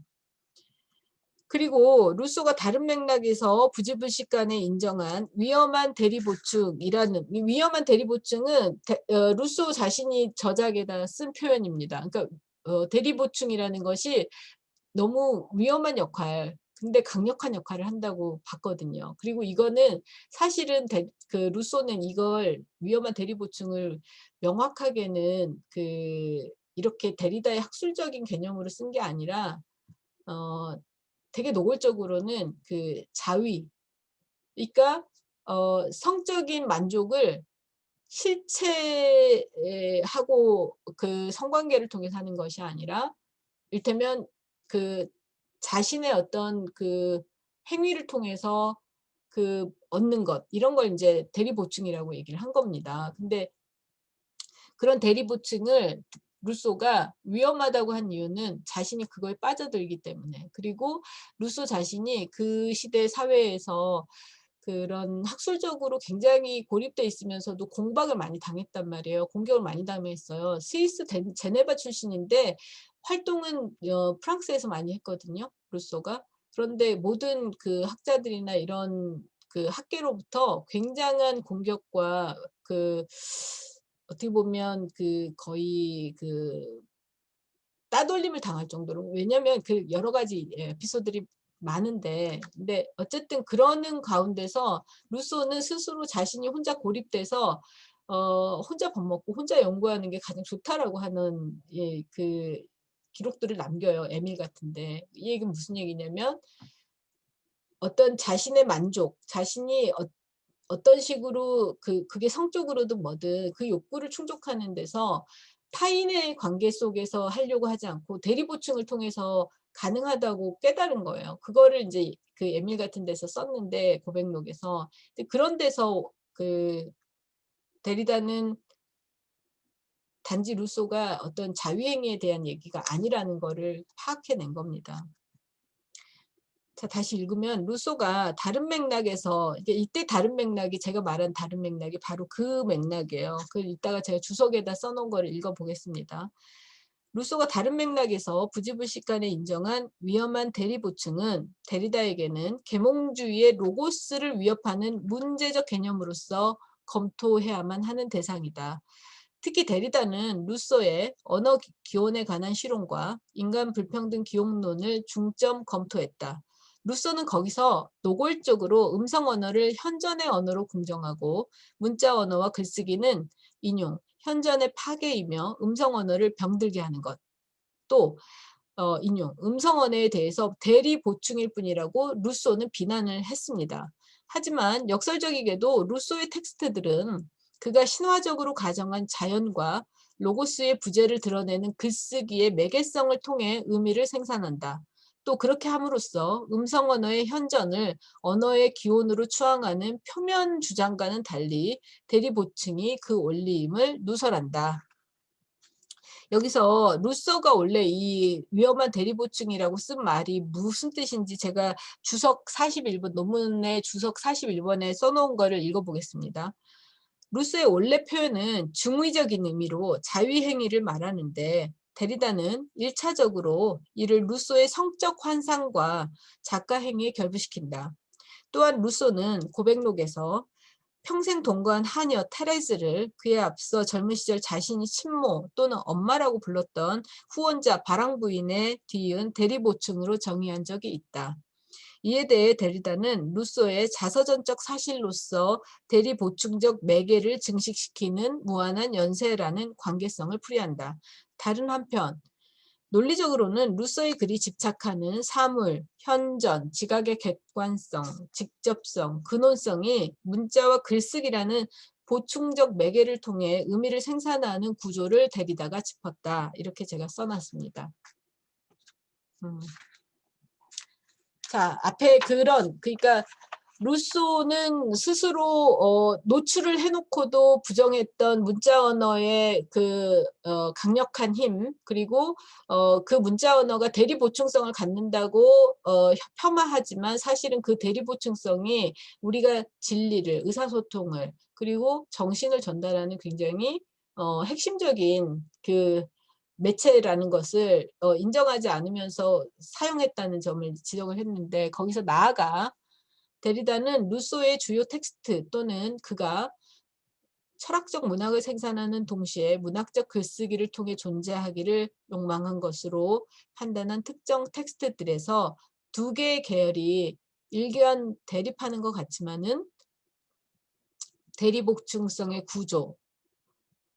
[SPEAKER 1] 그리고 루소가 다른 맥락에서 부지불식간에 인정한 위험한 대리보충이라는, 위험한 대리보충은 루소 자신이 저작에다 쓴 표현입니다. 그러니까 대리보충이라는 것이 너무 위험한 역할, 근데 강력한 역할을 한다고 봤거든요. 그리고 이거는 사실은 그 루소는 이걸 위험한 대리보충을 명확하게는 그 이렇게 데리다의 학술적인 개념으로 쓴 게 아니라 어, 되게 노골적으로는 그 자위, 그러니까 성적인 만족을 실체하고 그 성관계를 통해서 하는 것이 아니라 이를테면 그 자신의 어떤 그 행위를 통해서 그 얻는 것 이런 걸 이제 대리보충이라고 얘기를 한 겁니다. 근데 그런 대리보충을 루소가 위험하다고 한 이유는 자신이 그거에 빠져들기 때문에, 그리고 루소 자신이 그 시대 사회에서 그런 학술적으로 굉장히 고립돼 있으면서도 공박을 많이 당했단 말이에요. 공격을 많이 당했어요. 스위스 제네바 출신인데 활동은 프랑스에서 많이 했거든요. 루소가. 그런데 모든 그 학자들이나 이런 그 학계로부터 굉장한 공격과 그 어떻게 보면 그 거의 그 따돌림을 당할 정도로, 왜냐면 그 여러 가지 에피소드들이 많은데, 근데 어쨌든 그러는 가운데서 루소는 스스로 자신이 혼자 고립돼서 혼자 밥 먹고 혼자 연구하는 게 가장 좋다라고 하는 그 기록들을 남겨요. 에밀 같은데. 이 얘기는 무슨 얘기냐면 어떤 자신의 만족, 자신이 어떤 식으로 그게 성적으로든 뭐든 그 욕구를 충족하는 데서 타인의 관계 속에서 하려고 하지 않고 대리보충을 통해서 가능하다고 깨달은 거예요. 그거를 이제 그 에밀 같은 데서 썼는데, 고백록에서. 근데 그런 데서 그 데리다는 단지 루소가 어떤 자유행위에 대한 얘기가 아니라는 거를 파악해낸 겁니다. 자, 다시 읽으면 루소가 다른 맥락에서, 이때 다른 맥락이, 제가 말한 다른 맥락이 바로 그 맥락이에요. 그 이따가 제가 주석에다 써놓은 거를 읽어보겠습니다. 루소가 다른 맥락에서 부지불식간에 인정한 위험한 대리보충은 데리다에게는 계몽주의의 로고스를 위협하는 문제적 개념으로서 검토해야만 하는 대상이다. 특히 데리다는 루소의 언어 기원에 관한 실론과 인간 불평등 기용론을 중점 검토했다. 루소는 거기서 노골적으로 음성 언어를 현전의 언어로 공정하고 문자 언어와 글쓰기는 인용, 현전의 파괴이며 음성 언어를 병들게 하는 것. 또 인용, 음성 언어에 대해서 대리 보충일 뿐이라고 루소는 비난을 했습니다. 하지만 역설적이게도 루소의 텍스트들은 그가 신화적으로 가정한 자연과 로고스의 부재를 드러내는 글쓰기의 매개성을 통해 의미를 생산한다. 또 그렇게 함으로써 음성 언어의 현전을 언어의 기원으로 추앙하는 표면 주장과는 달리 대리 보충이 그 원리임을 누설한다. 여기서 루소가 원래 이 위험한 대리보충이라고 쓴 말이 무슨 뜻인지 제가 주석 41번, 논문의 주석 41번에 써놓은 거를 읽어보겠습니다. 루소의 원래 표현은 중의적인 의미로 자위행위를 말하는데, 데리다는 1차적으로 이를 루소의 성적 환상과 작가 행위에 결부시킨다. 또한 루소는 고백록에서 평생 동거한 하녀 테레즈를 그에 앞서 젊은 시절 자신이 친모 또는 엄마라고 불렀던 후원자 바랑 부인에 뒤이은 대리보충으로 정의한 적이 있다. 이에 대해 데리다는 루소의 자서전적 사실로서 대리보충적 매개를 증식시키는 무한한 연세라는 관계성을 풀이한다. 다른 한편 논리적으로는 루소의 글이 집착하는 사물, 현전, 지각의 객관성, 직접성, 근원성이 문자와 글쓰기라는 보충적 매개를 통해 의미를 생산하는 구조를 데리다가 짚었다. 이렇게 제가 써놨습니다. 자, 앞에 그러니까 루소는 스스로 노출을 해놓고도 부정했던 문자 언어의 강력한 힘, 그리고 그 문자 언어가 대리 보충성을 갖는다고 폄하하지만 사실은 그 대리 보충성이 우리가 진리를, 의사소통을, 그리고 정신을 전달하는 굉장히 핵심적인 매체라는 것을 인정하지 않으면서 사용했다는 점을 지적을 했는데, 거기서 나아가 데리다는 루소의 주요 텍스트 또는 그가 철학적 문학을 생산하는 동시에 문학적 글쓰기를 통해 존재하기를 욕망한 것으로 판단한 특정 텍스트들에서 두 개의 계열이 일견 대립하는 것 같지만은 대리복충성의 구조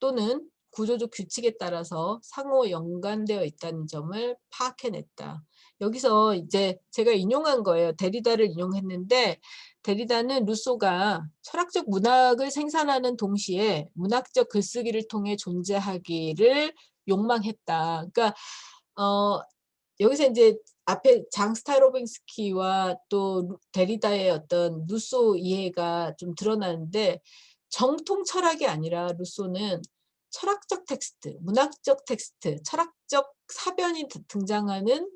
[SPEAKER 1] 또는 구조적 규칙에 따라서 상호 연관되어 있다는 점을 파악해냈다. 여기서 이제 제가 인용한 거예요. 데리다를 인용했는데, 데리다는 루소가 철학적 문학을 생산하는 동시에 문학적 글쓰기를 통해 존재하기를 욕망했다. 그러니까 여기서 이제 앞에 장 스타로빙스키와 또 데리다의 어떤 루소 이해가 좀 드러나는데, 정통 철학이 아니라 루소는 철학적 텍스트, 문학적 텍스트, 철학적 사변이 등장하는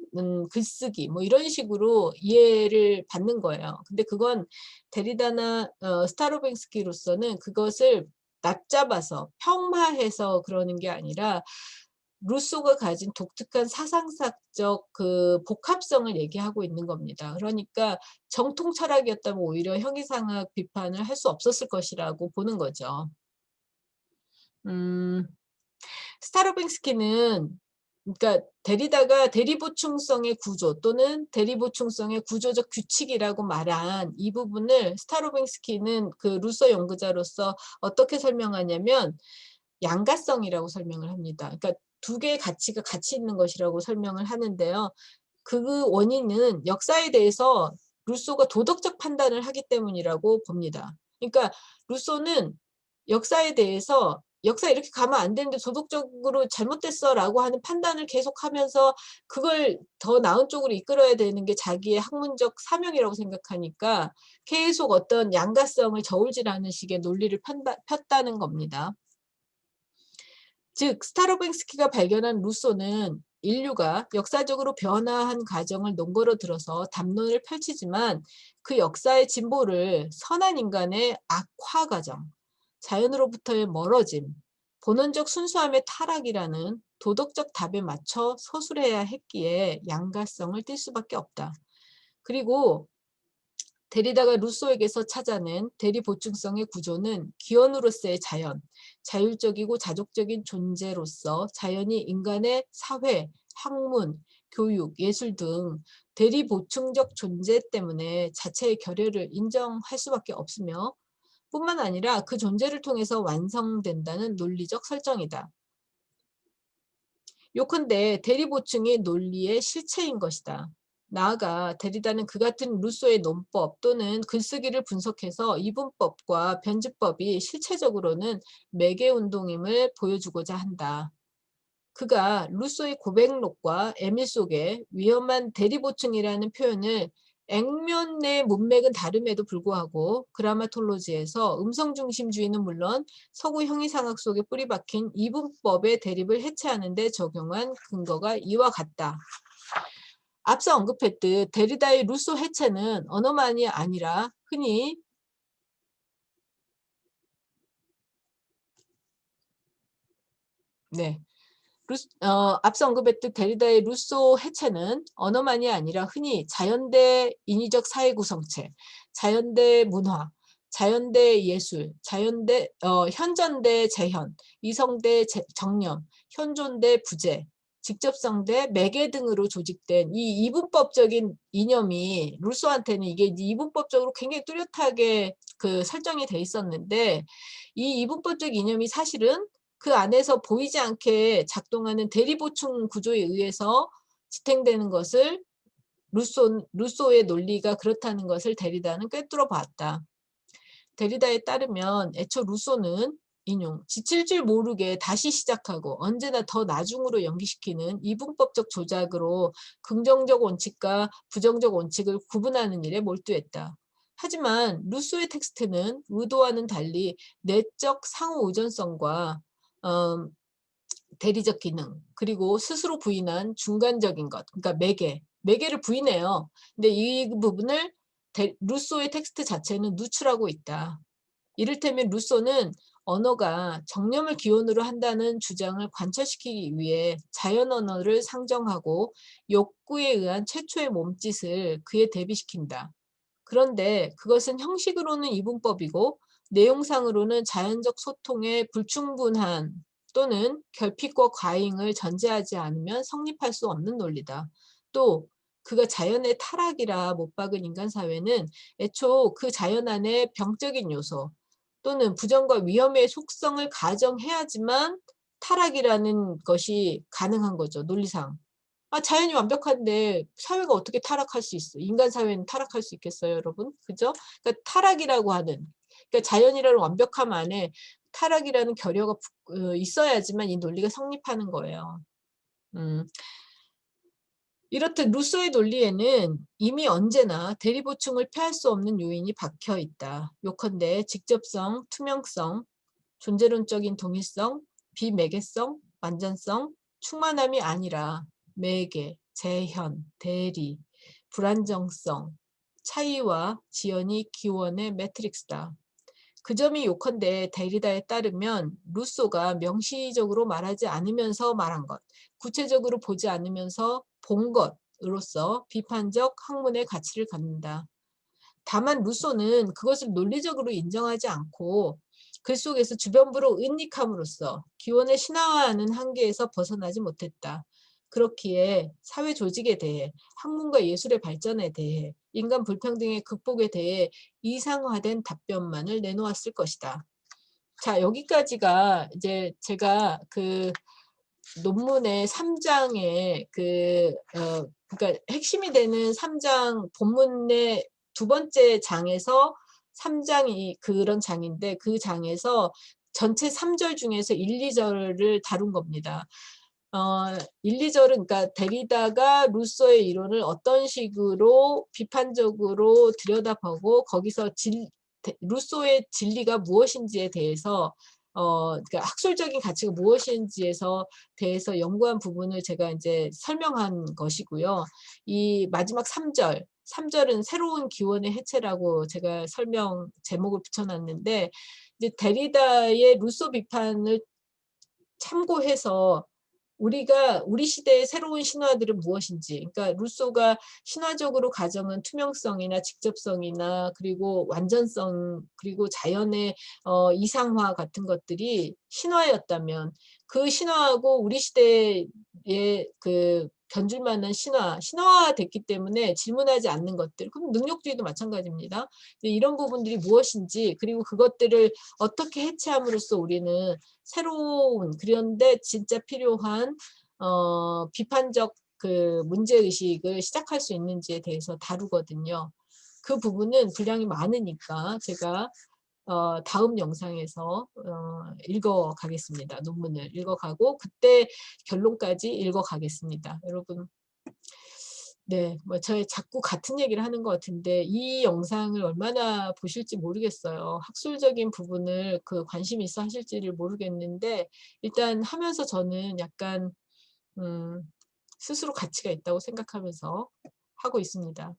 [SPEAKER 1] 글쓰기 뭐 이런 식으로 이해를 받는 거예요. 근데 그건 데리다나 스타로빙스키로서는 그것을 낮잡아서 폄하해서 그러는 게 아니라 루소가 가진 독특한 사상사적 복합성을 얘기하고 있는 겁니다. 그러니까 정통 철학이었다면 오히려 형이상학 비판을 할 수 없었을 것이라고 보는 거죠. 스타로빙스키는 그러니까 데리다가 대리보충성의 구조 또는 대리보충성의 구조적 규칙이라고 말한 이 부분을 스타로빙스키는 루소 연구자로서 어떻게 설명하냐면 양가성이라고 설명을 합니다. 그러니까 두 개의 가치가 같이 있는 것이라고 설명을 하는데요. 그 원인은 역사에 대해서 루소가 도덕적 판단을 하기 때문이라고 봅니다. 그러니까 루소는 역사에 대해서 역사 이렇게 가면 안 되는데 도덕적으로 잘못됐어라고 하는 판단을 계속하면서 그걸 더 나은 쪽으로 이끌어야 되는 게 자기의 학문적 사명이라고 생각하니까 계속 어떤 양가성을 저울질하는 식의 논리를 폈다는 겁니다. 즉 스타로빙스키가 발견한 루소는 인류가 역사적으로 변화한 과정을 논거로 들어서 담론을 펼치지만 그 역사의 진보를 선한 인간의 악화 과정, 자연으로부터의 멀어짐, 본원적 순수함의 타락이라는 도덕적 답에 맞춰 서술해야 했기에 양가성을 띌 수밖에 없다. 그리고 데리다가 루소에게서 찾아낸 대리보충성의 구조는 기원으로서의 자연, 자율적이고 자족적인 존재로서 자연이 인간의 사회, 학문, 교육, 예술 등 대리보충적 존재 때문에 자체의 결여를 인정할 수밖에 없으며 뿐만 아니라 그 존재를 통해서 완성된다는 논리적 설정이다. 요컨대 대리보충이 논리의 실체인 것이다. 나아가 데리다는 그 같은 루소의 논법 또는 글쓰기를 분석해서 이분법과 변주법이 실체적으로는 매개운동임을 보여주고자 한다. 그가 루소의 고백록과 에밀 속에 위험한 대리보충이라는 표현을 액면의 문맥은 다름에도 불구하고 그라마톨로지에서 음성중심주의는 물론 서구 형이상학 속에 뿌리박힌 이분법의 대립을 해체하는 데 적용한 근거가 이와 같다. 앞서 언급했듯 데리다의 루소 해체는 언어만이 아니라 흔히 앞서 언급했던 데리다의 루소 해체는 언어만이 아니라 흔히 자연대 인위적 사회 구성체, 자연대 문화, 자연대 예술, 현존대 재현, 이성대 정념, 현존대 부재, 직접성대 매개 등으로 조직된 이 이분법적인 이념이 루소한테는 이게 이분법적으로 굉장히 뚜렷하게 그 설정이 돼 있었는데, 이 이분법적 이념이 사실은 그 안에서 보이지 않게 작동하는 대리보충 구조에 의해서 지탱되는 것을 루소의 논리가 그렇다는 것을 데리다는 꿰뚫어 봤다. 데리다에 따르면 애초 루소는 인용, 지칠 줄 모르게 다시 시작하고 언제나 더 나중으로 연기시키는 이분법적 조작으로 긍정적 원칙과 부정적 원칙을 구분하는 일에 몰두했다. 하지만 루소의 텍스트는 의도와는 달리 내적 상호 의존성과 대리적 기능, 그리고 스스로 부인한 중간적인 것, 그러니까 매개를 부인해요. 근데 이 부분을 루소의 텍스트 자체는 누출하고 있다. 이를테면 루소는 언어가 정념을 기원으로 한다는 주장을 관철시키기 위해 자연 언어를 상정하고 욕구에 의한 최초의 몸짓을 그에 대비시킨다. 그런데 그것은 형식으로는 이분법이고 내용상으로는 자연적 소통의 불충분한 또는 결핍과 과잉을 전제하지 않으면 성립할 수 없는 논리다. 또 그가 자연의 타락이라 못 박은 인간 사회는 애초 그 자연 안에 병적인 요소 또는 부정과 위험의 속성을 가정해야지만 타락이라는 것이 가능한 거죠, 논리상. 자연이 완벽한데 사회가 어떻게 타락할 수 있어? 인간 사회는 타락할 수 있겠어요, 여러분? 그죠? 그러니까 타락이라고 하는, 그러니까 자연이라는 완벽함 안에 타락이라는 결여가 있어야지만 이 논리가 성립하는 거예요. 이렇듯 루소의 논리에는 이미 언제나 대리보충을 피할 수 없는 요인이 박혀 있다. 요컨대 직접성, 투명성, 존재론적인 동일성, 비매개성, 완전성, 충만함이 아니라 매개, 재현, 대리, 불안정성, 차이와 지연이 기원의 매트릭스다. 그 점이 요컨대 데리다에 따르면 루소가 명시적으로 말하지 않으면서 말한 것, 구체적으로 보지 않으면서 본 것으로서 비판적 학문의 가치를 갖는다. 다만 루소는 그것을 논리적으로 인정하지 않고 글 속에서 주변부로 은닉함으로써 기원을 신화화하는 한계에서 벗어나지 못했다. 그렇기에 사회 조직에 대해, 학문과 예술의 발전에 대해, 인간 불평등의 극복에 대해 이상화된 답변만을 내놓았을 것이다. 자, 여기까지가 이제 제가 그 논문의 3장의 그러니까 핵심이 되는 3장 본문의 두 번째 장에서 3장이 그런 장인데 그 장에서 전체 3절 중에서 1, 2절을 다룬 겁니다. 1, 2절은 그러니까 데리다가 루소의 이론을 어떤 식으로 비판적으로 들여다보고 거기서 루소의 진리가 무엇인지에 대해서 그러니까 학술적인 가치가 무엇인지에서 대해서 연구한 부분을 제가 이제 설명한 것이고요. 이 마지막 3절은 새로운 기원의 해체라고 제가 설명 제목을 붙여놨는데 이제 데리다의 루소 비판을 참고해서 우리 시대의 새로운 신화들은 무엇인지, 그러니까 루소가 신화적으로 가정한 투명성이나 직접성이나 그리고 완전성 그리고 자연의 이상화 같은 것들이 신화였다면 그 신화하고 우리 시대의 그 견줄 만한 신화화됐기 때문에 질문하지 않는 것들, 그럼 능력주의도 마찬가지입니다. 이런 부분들이 무엇인지 그리고 그것들을 어떻게 해체함으로써 우리는 새로운 그런데 진짜 필요한 비판적 그 문제의식을 시작할 수 있는지에 대해서 다루거든요. 그 부분은 분량이 많으니까 제가 다음 영상에서 읽어가겠습니다. 논문을 읽어가고 그때 결론까지 읽어가겠습니다. 여러분, 네, 뭐 저희 자꾸 같은 얘기를 하는 것 같은데 이 영상을 얼마나 보실지 모르겠어요. 학술적인 부분을 그 관심 있어 하실지를 모르겠는데 일단 하면서 저는 약간 스스로 가치가 있다고 생각하면서 하고 있습니다.